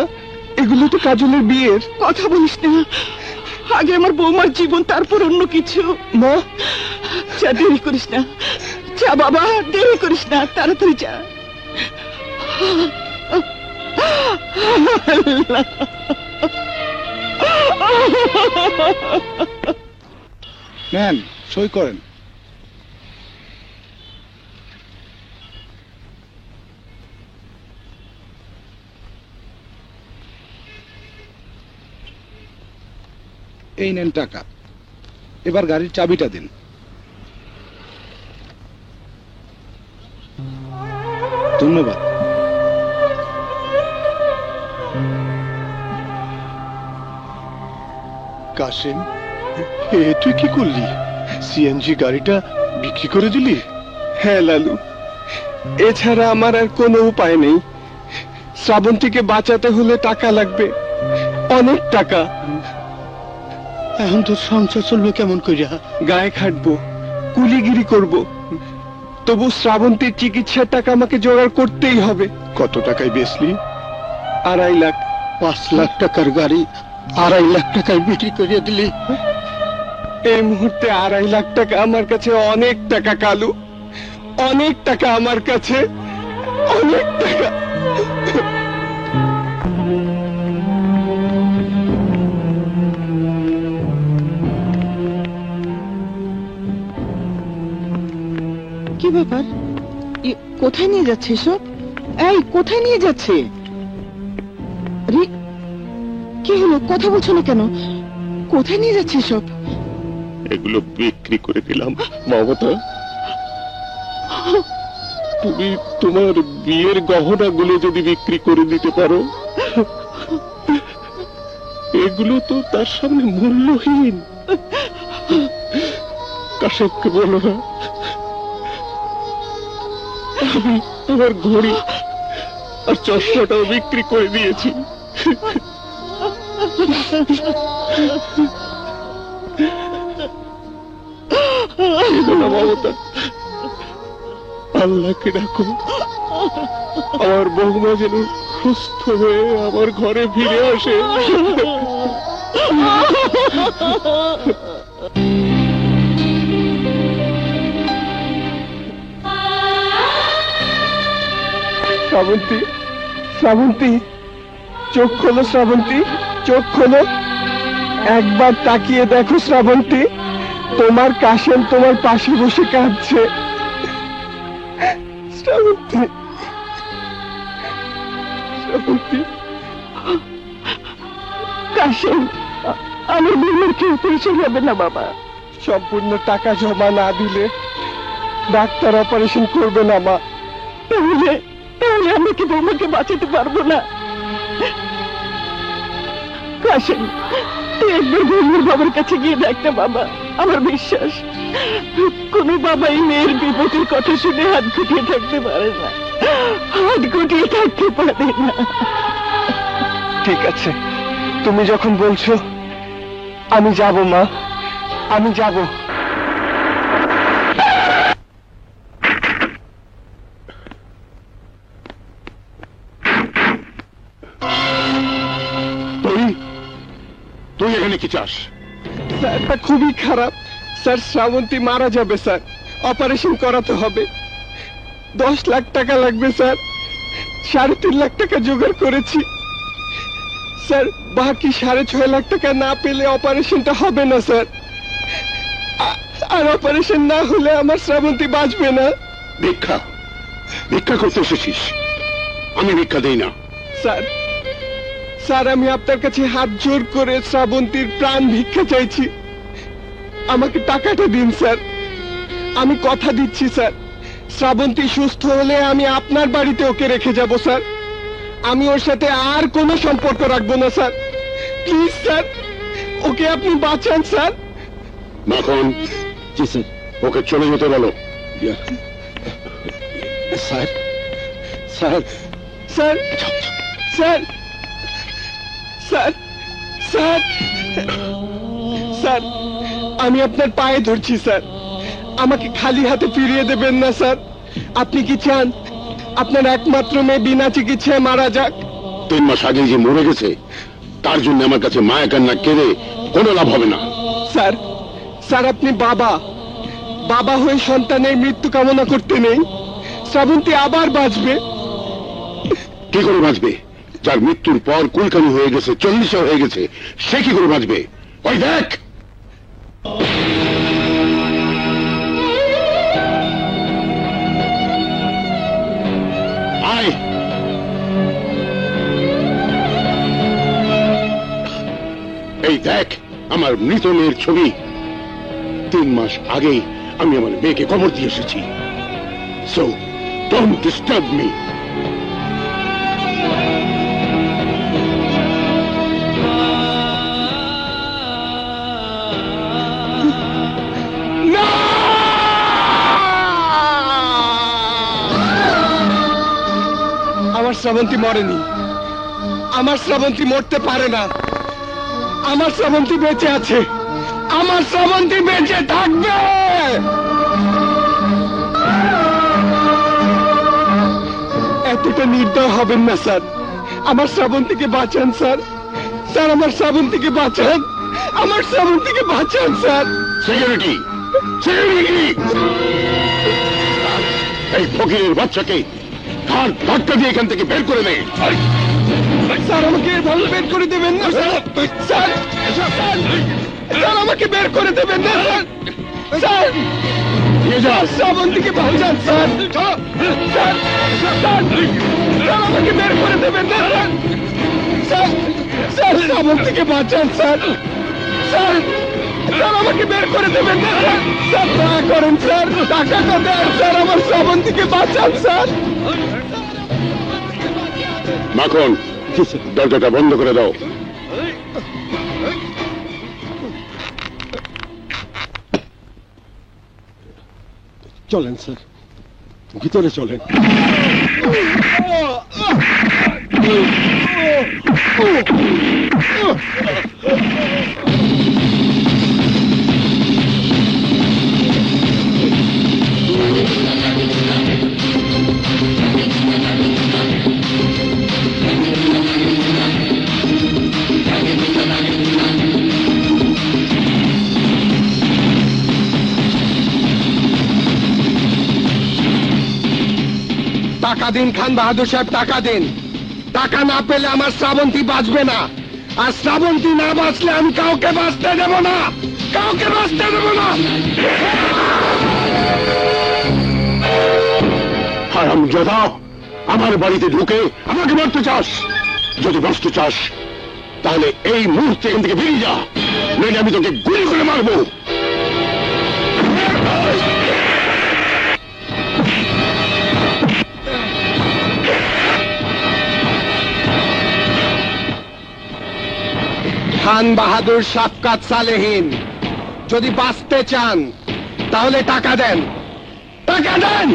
এগুলো তো কাজলের বিয়ের। কথা বলিস না, আগে আমার বৌমার জীবন, তারপর অন্য কিছু। মা, যা, দেরি করিস না, যা বাবা, দেরি করিস না, তাড়াতাড়ি যা। নেন, সই করেন। এই নেন টাকা, এবার গাড়ির চাবিটা দিন। ধন্যবাদ। কাসেম, তুই কি করলি? সিএনজি গাড়িটা বিক্রি করে দিলি? হ্যাঁ লালু, এছাড়া আমার আর কোনো উপায় নেই। শ্রাবন্তীকে বাঁচাতে হলে টাকা লাগবে, অনেক টাকা। এখন তোর সংসার চলবে কেমন করিয়া? গায়ে খাটবো, কুলিগিরি করব, তবু শ্রাবন্তীর চিকিৎসার টাকা আমাকে জোগাড় করতেই হবে। কত টাকায় বেচলি? 2.5 লাখ। 5 লাখ টাকার গাড়ি 2.5 লাখ টাকায় বিক্রি করিয়া দিলি? এই মুহূর্তে 2.5 লাখ টাকা আমার কাছে অনেক টাকা কালু, অনেক টাকা আমার কাছে, অনেক টাকা। কি ব্যাপার? কোথায় নিয়ে যাচ্ছে সব? এই, কোথায় নিয়ে যাচ্ছে? কি হলো, কথা বলছো না কেন? কোথায় নিয়ে যাচ্ছে সব? এগুলো বিক্রি করে দিলাম মমতা। তুমি তোমার বিয়ের গহনাগুলো যদি বিক্রি করে দিতে পারো, এগুলো তো তার সামনে মূল্যহীন। কাশেমকে বলো না আমি তোমার ঘড়ি আর চশমাটাও বিক্রি করে দিয়েছি। মমতা, আল্লাহকে ডাকো, আমার বৌমা যেন সুস্থ হয়ে আমার ঘরে ফিরে আসে। শ্রাবন্তী, শ্রাবন্তী, চোখ খোলো শ্রাবন্তী, চোখ খোলো। একবার তাকিয়ে দেখো শ্রাবন্তী, তোমার কাশেম তোমার পাশে বসে কাঁদছে। শ্রাবন্তী, শ্রাবন্তী। কাশেম, আমি বৌমার কেউ পরিচয় হবে না বাবা। সম্পূর্ণ টাকা জমা না দিলে ডাক্তার অপারেশন করবে না মা। তাহলে তাহলে আমি কি বৌমাকে বাঁচাতে পারবো না? কাশেম, তুই একবার ভূমির বাবার কাছে গিয়ে দেখ না বাবা, আমার বিশ্বাস কোনো বাবাই মেয়ের বিপদের কথা শুনে হাত গুটিয়ে থাকতে পারে না, হাত গুটিয়ে থাকতে পারে না। ঠিক আছে, তুমি যখন বলছো আমি যাব মা, আমি যাব। তুই তুই এখানে কি চাস? স্যারটা খুবই খারাপ স্যার, শ্রাবন্তী মারা যাবে স্যার, অপারেশন করাতে হবে, 10 লাখ টাকা লাগবে স্যার, 3.5 লাখ টাকা জোগাড় করেছি স্যার, বাকি 6.5 লাখ টাকা না পেলে অপারেশনটা হবে না স্যার, আর অপারেশন না হলে আমার শ্রাবন্তী বাঁচবে না। ভিক্ষা ভিক্ষা করতে এসেছিস? আমি ভিক্ষা দেই না। স্যার স্যার আমি আপনার কাছে হাত জোর করে শ্রাবন্তীর প্রাণ ভিক্ষা চাইছি, আমাকে টাকাটা দিন স্যার, আমি কথা দিচ্ছি স্যার, শ্রাবন্তী সুস্থ হলে আমি আপনার বাড়িতে ওকে রেখে যাব স্যার, আমি ওর সাথে আর কোনো সম্পর্ক রাখবো না স্যার, প্লিজ স্যার ওকে আপনি বাঁচান স্যার। মাখন, জি স্যার। ওকে চলে যেতে বলো। Sir sir sir sir sir sir sir আমি আপনার পায়ে ধরছি স্যার, আমাকে খালি হাতে ফিরিয়ে দেবেন না স্যার। আপনি কি চান আপনার একমাত্র মেয়ে বিনা চিকিৎসায় মারা যাক? 3 মাস আগে যে মরে গেছে তার জন্য আমার কাছে মায়া কান্না কেঁদে কোনো লাভ হবে না। স্যার স্যার আপনি বাবা, বাবা হয়ে সন্তানের মৃত্যু কামনা করতে নেই, শ্রাবন্তী আবার বাঁচবে। কি করে বাঁচবে? যার মৃত্যুর পর কুলকানি হয়ে গেছে, 40 হয়ে গেছে, সে কি করে বাঁচবে? ওই দেখ, আয়। এই দেখ আমার মৃত মেয়ের ছবি। 3 মাস আগেই আমি আমার মেয়েকে কবর দিয়ে এসেছি। So don't disturb me. আমার শ্রাবন্তী মরেনি, আমার শ্রাবন্তী মরতে পারে না, আমার শ্রাবন্তী বেঁচে আছে, আমার শ্রাবন্তী বেঁচে থাকবে। এতটা নির্দয় হবেন না স্যার, আমার শ্রাবন্তীকে বাঁচান স্যার, স্যার আমার শ্রাবন্তীকে বাঁচান, আমার শ্রাবন্তীকে বাঁচান স্যার। Security, security! এই ফকিরের বাচ্চাকে ঘাট ধাক্কা দিয়ে এখান থেকে বের করে দে। স্যার আমাকে এভাবে বের করে দেবেন না স্যার, স্যার স্যার আমাকে বের করে দেবেন না স্যার, স্যার নিয়ে যা। শ্রাবন্তীকে বাঁচান স্যার, স্যার স্যার স্যার আমাকে বের করে দেবেন না স্যার, স্যার স্যার শ্রাবন্তীকে বাঁচান স্যার, স্যার স্যার আমাকে বের করে দেবেন না স্যার, স্যার দয়া করেন স্যার, টাকাটা দেন স্যার, আমার শ্রাবন্তীকে বাঁচান স্যার। মাখন, দরজাটা বন্ধ করে দাও। চলেন স্যার, ভিতরে চলেন। টাকা দিন খান বাহাদুর সাহেব, টাকা দিন, টাকা না পেলে আমার শ্রাবন্তী বাঁচবে না, আর শ্রাবন্তী না বাঁচলে আমি কাউকে বাঁচতে দেব না, কাউকে বাঁচতে দেব না। হারামজাদা, আমার বাড়িতে ঢুকে আমাকে মারতে চাস? যদি বাঁচতে চাস তাহলে এই মুহূর্তে এখান থেকে বেরিয়ে যা, নইলে আমি তোকে গুলি করে মারবো। খান বাহাদুর শাফকাত সালেহীন, যদি বাঁচতে চান তাহলে টাকা দেন, টাকা দেন।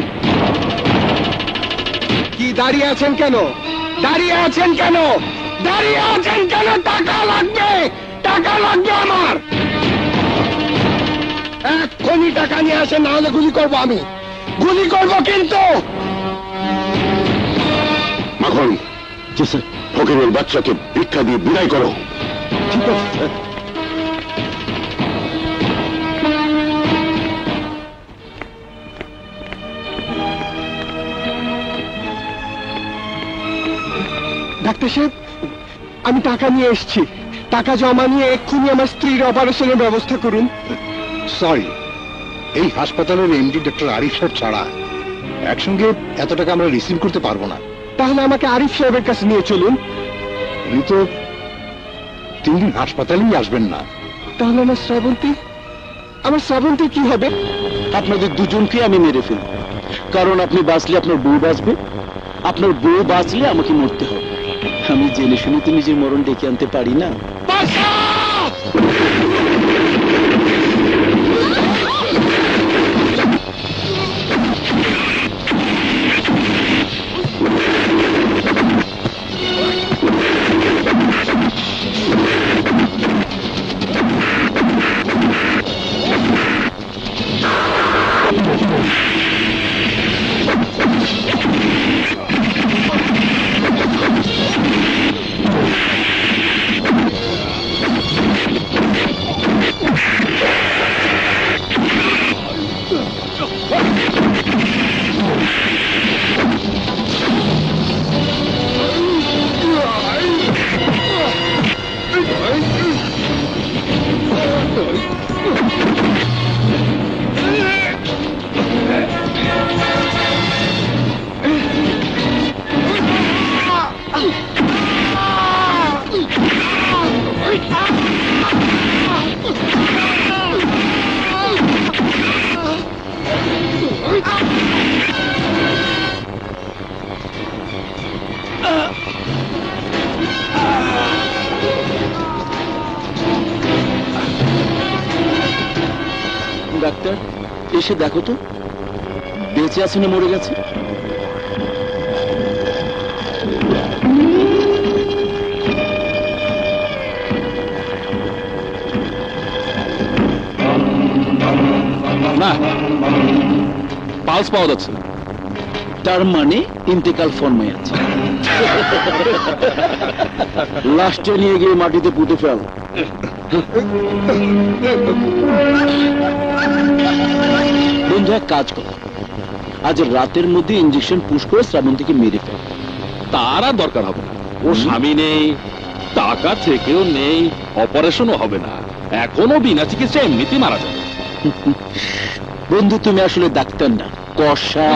কি দাঁড়িয়ে আছেন কেন? দাঁড়িয়ে আছেন কেন? দাঁড়িয়ে আছেন কেন? টাকা লাগবে, টাকা লাগবে আমার। এক্ষুনি টাকা নিয়ে আসেন, না হলে গুলি করবো, আমি গুলি করবো কিন্তু। মাখন, ফকিরের বাচ্চাকে ভিক্ষা দিয়ে বিদায় করো। ঠিক আছে স্যার। ডাক্তার সাহেব, আমি টাকা নিয়ে এসেছি। টাকা জমা নিয়ে এক্ষুনি আমার স্ত্রীর অপারেশনের ব্যবস্থা করুন। সরি, এই হাসপাতালের এমডি ডক্টর আরিফ সাহেব ছাড়া একসঙ্গে এত টাকা আমরা রিসিভ করতে পারবো না। তাহলে আমাকে আরিফ সাহেবের কাছে নিয়ে চলুন। উনি তো 3 দিন হাসপাতালেই আসবেন না। তাহলে আমার শ্রাবন্তী কি হবে? আপনাদের দুজনকে আমি মেরে ফেলব, কারণ আপনি বাঁচলে আপনার বউ বাঁচবে, আপনার বউ বাঁচলে আমাকে মরতে হবে। আমি জেনে শুনে তো নিজের মরণ ডেকে আনতে পারি না। ডাক্তার, এসে দেখো তো বেঁচে আছে না মরে গেছে। না, পালস পাওয়া যাচ্ছে না। তার মানে ইন্তেকাল ফর্মে আছে। লাস্টে নিয়ে গিয়ে মাটিতে পুঁতে ফেল। বন্ধু, এক কাজ কর, আজ রাতের মধ্যে ইঞ্জেকশন পুশ করে শ্রাবন্তীকে মেরে ফেল। তার আর দরকার হবে না, ওর স্বামী নেই, টাকা থেকেও নেই, অপারেশনও হবে না, এখনো বিনা চিকিৎসা এমনিতেই মারা যাবে। বন্ধু, তুমি আসলে ডাক্তার না, কষা।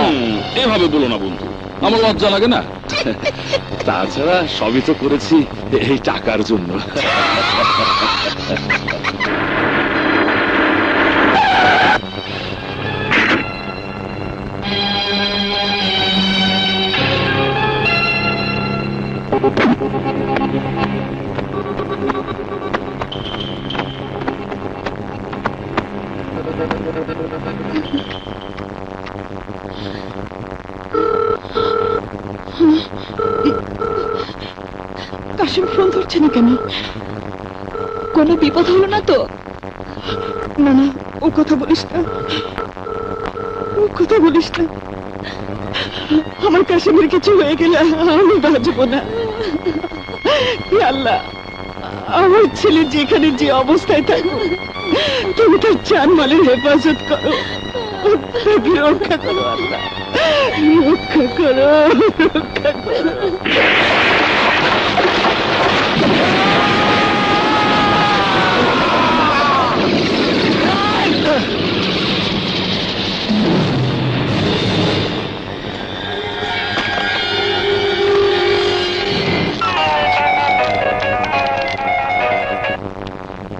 এভাবে বলো না বন্ধু, আমার লজ্জা লাগে না? তাছাড়া সবই তো করেছি এই টাকার জন্য। কাশিম ফোন ধরছে না কেন? কোনো বিপদ হলো না তো? না না, ও কথা বলিস না, ও কথা বলিস না। আমার কাশিমের কিছু হয়ে গেলে আমি বাঁচবো না। হে আল্লাহ, আমার ছেলে যেখানে যে অবস্থায় থাকুক, তুমি তার জানমালের হেফাজত করো, তাকে রক্ষা করো আল্লাহ, রক্ষা করো, রক্ষা করো।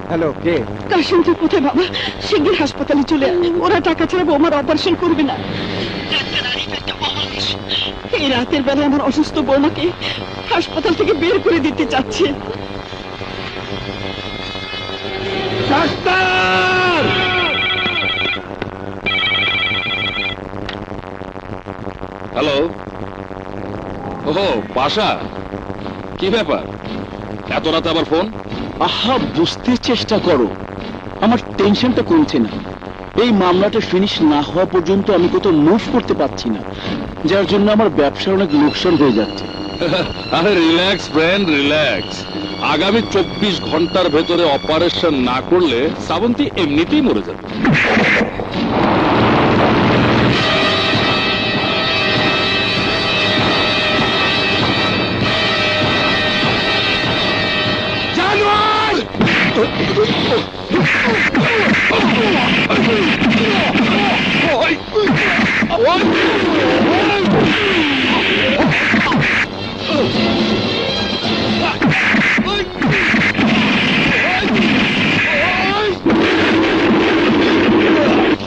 হ্যালো, কে? কাশিম, তুই কোথায় বাবা? শিগগির হাসপাতালে চলে আয়, ওরা টাকা ছাড়া বৌমার অপারেশন করবে না। এই রাতের বেলা আমার অসুস্থ বৌমাকে হাসপাতাল থেকে বের করে দিতে চাচ্ছে। ডাক্তার! হ্যালো, ওহো পাশা, কি ব্যাপার এত রাতে আবার ফোন? আহা, বুঝতে চেষ্টা করো, আমার টেনশনটা কমছে না। এই মামলাটা ফিনিশ না হওয়া পর্যন্ত আমি কোথাও মুভ করতে পারছি না, যার জন্য আমার ব্যবসার অনেক লোকসান হয়ে যাচ্ছে। আরে রিল্যাক্স ফ্রেন্ড, রিল্যাক্স। আগামী 24 ঘন্টার ভেতরে অপারেশন না করলে শ্রাবন্তী এমনিতেই মরে যাবে।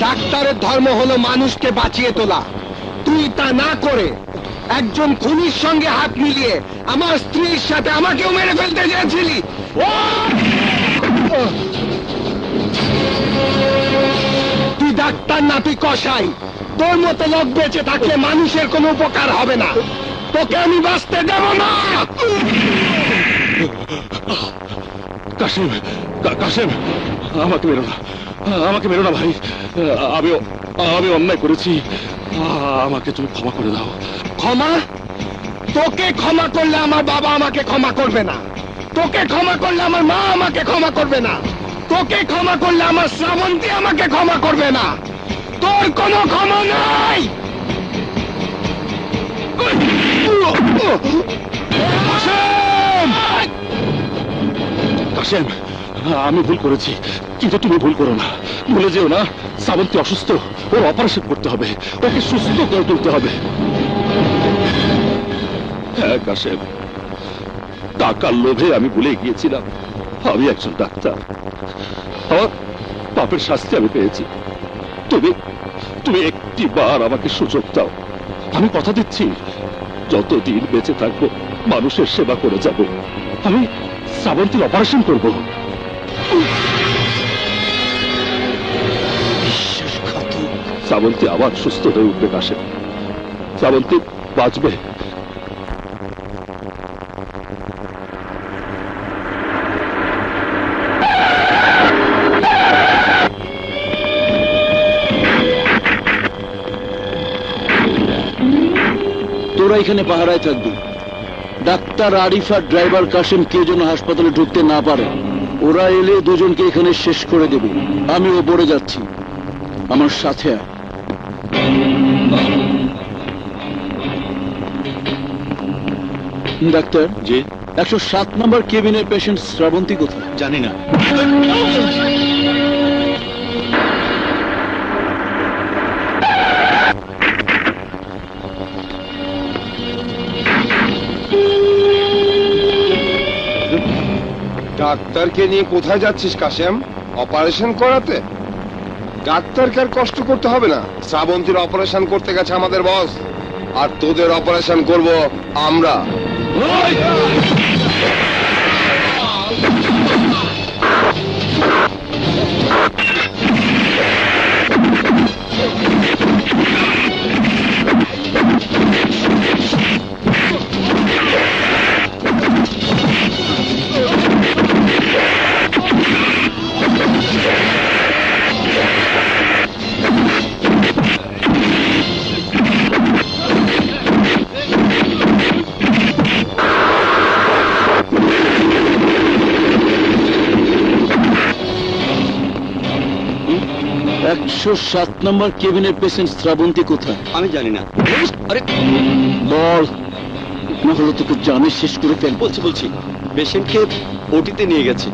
ডাক্তারের ধর্ম হলো মানুষকে বাঁচিয়ে তোলা। তুই তা না করে একজন খুনির সঙ্গে হাত মিলিয়ে আমার স্ত্রীর সাথে আমাকেও মেরে ফেলতে চেয়েছিলি। তুই ডাক্তার না, তুই কসাই। তোর মতো লোক বেঁচে থাকলে মানুষের কোনো উপকার হবে না। তোকে আমি বাঁচতে দেব না। কাশেম, কাশেম, আমাকে মেরো না, আমাকে মেরো না ভাই। আমি অন্যায় করেছি, আমাকে তুমি ক্ষমা করে দাও। ক্ষমা? তোকে ক্ষমা করলে আমার বাবা আমাকে ক্ষমা করবে না। তোকে ক্ষমা করলে আমার মা আমাকে ক্ষমা করবে না। তোকে ক্ষমা করলে আমার শ্রাবন্তী আমাকে ক্ষমা করবে না। তোর কোনো ক্ষমা নাই। কাশেম, আমি ভুল করেছি, কিন্তু তুমি ভুল করো না। ভুলে যেও না, শ্রাবন্তী অসুস্থ, ওর অপারেশন করতে হবে, ওকে সুস্থ করে তুলতে হবে। হ্যাঁ কাশেম, টাকার লোভে আমি ভুলে গিয়েছিলাম আমি একজন ডাক্তার। আমার পাপের শাস্তি আমি পেয়েছি। তুমি একটি বার আমাকে সুযোগ দাও। আমি কথা দিচ্ছি, যতদিন বেঁচে থাকবো মানুষের সেবা করে যাব। আমি শ্রাবন্তীর অপারেশন করব। শ্রাবন্তী আবার সুস্থ হয়ে উঠবে কাশেম, শ্রাবন্তী বাঁচবে। তোরা এখানে পাহারায় থাকবি। ডাক্তার আরিফ আর ড্রাইভার কাশেম কে যেন হাসপাতালে ঢুকতে না পারে। ওরা এলে দুজনকে এখানে শেষ করে দেবে। আমি ওপরে যাচ্ছি, আমার সাথে আয়। ডাক্তার, জি? 107 নম্বর কেবিনের পেশেন্ট শ্রাবন্তী কোথায়? জানি না। ডাক্তারকে নিয়ে কোথায় যাচ্ছিস কাশেম? অপারেশন করাতে? ডাক্তারকে আর কষ্ট করতে হবে না। শ্রাবন্তীর অপারেশন করতে গেছে আমাদের বস, আর তোদের অপারেশন করব আমরা। সাত নম্বর কেবিনের পেশেন্ট শ্রাবন্তী কোথায়? আমি জানি না। আরে বল, না হলে তোকে জানে শেষ করে ফেল। বলছি পেশেন্টকে ওটিতে নিয়ে গেছে।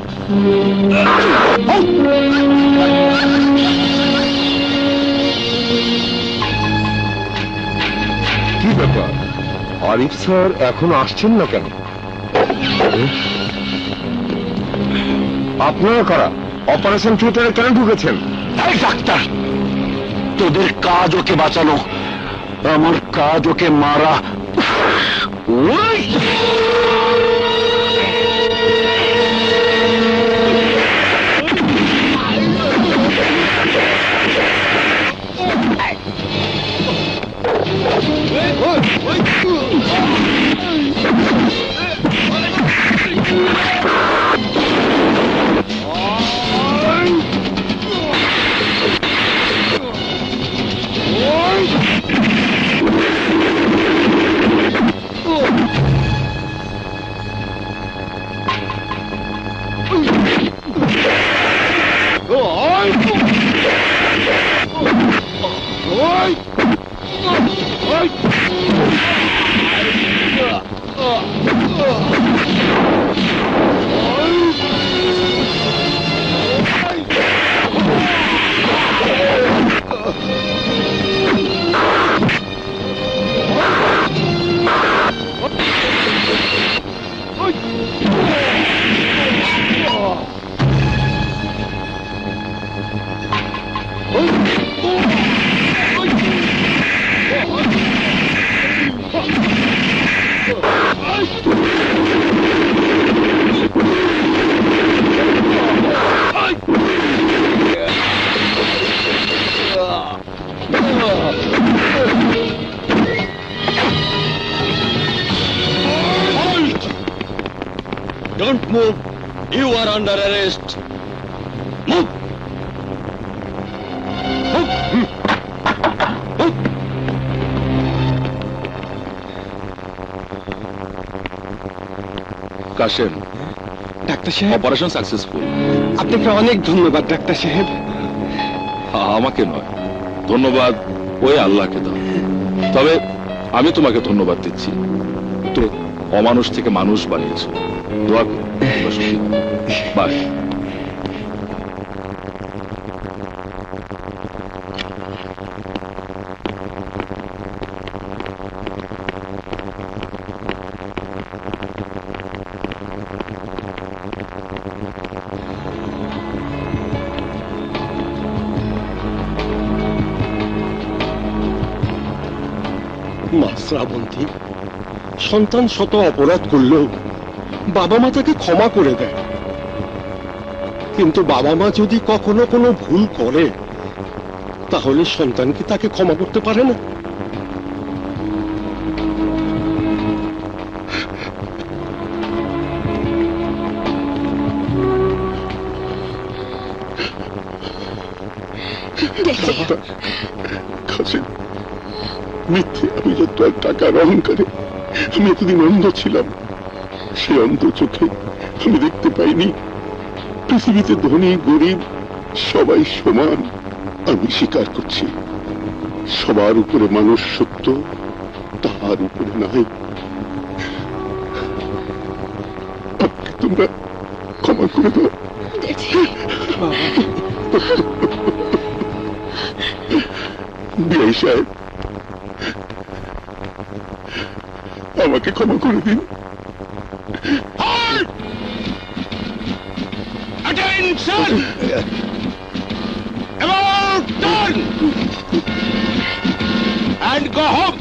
কি ব্যাপার, আরিফ স্যার এখনো আসছেন না কেন? আপনারা কারা? অপারেশন থিয়েটারে কেন ঢুকেছেন? এই ডাক্তার, তোদের কাজ ওকে বাঁচানো, আমার কাজ ওকে মারা। Don't move. You are under arrest. Move. Kashem, doctor সাহেব, অপারেশন সাকসেসফুল। আপনাকে অনেক ধন্যবাদ ডাক্তার সাহেব। আমাকে নয়, ধন্যবাদ ওই আল্লাহকে দাও। তবে আমি তোমাকে ধন্যবাদ দিচ্ছি, তো অমানুষ থেকে মানুষ বানিয়েছো। দোয়া করো, তোমরা সুখী হও। বাই। মা শ্রাবন্তী, সন্তান শত অপরাধ করলেও বাবা মা তাকে ক্ষমা করে দেয়, কিন্তু বাবা মা যদি কখনো কোনো ভুল করে তাহলে সন্তান কি তাকে ক্ষমা করতে পারে না? মিথ্যে আমি যত টাকার অহংকারে আমি এতদিন অন্ধ ছিলাম, সে অন্ধ চোখে আমি দেখতে পাইনি পৃথিবীতে ধনী গরিব সবাই সমান। আমি স্বীকার করছি, সবার উপরে মানুষ সত্য, তাহার উপরে নাই। আমাকে তোমরা ক্ষমা করে দাও। বিআই সাহেব, আমাকে ক্ষমা করে দিন। Attention! About turn! And go home!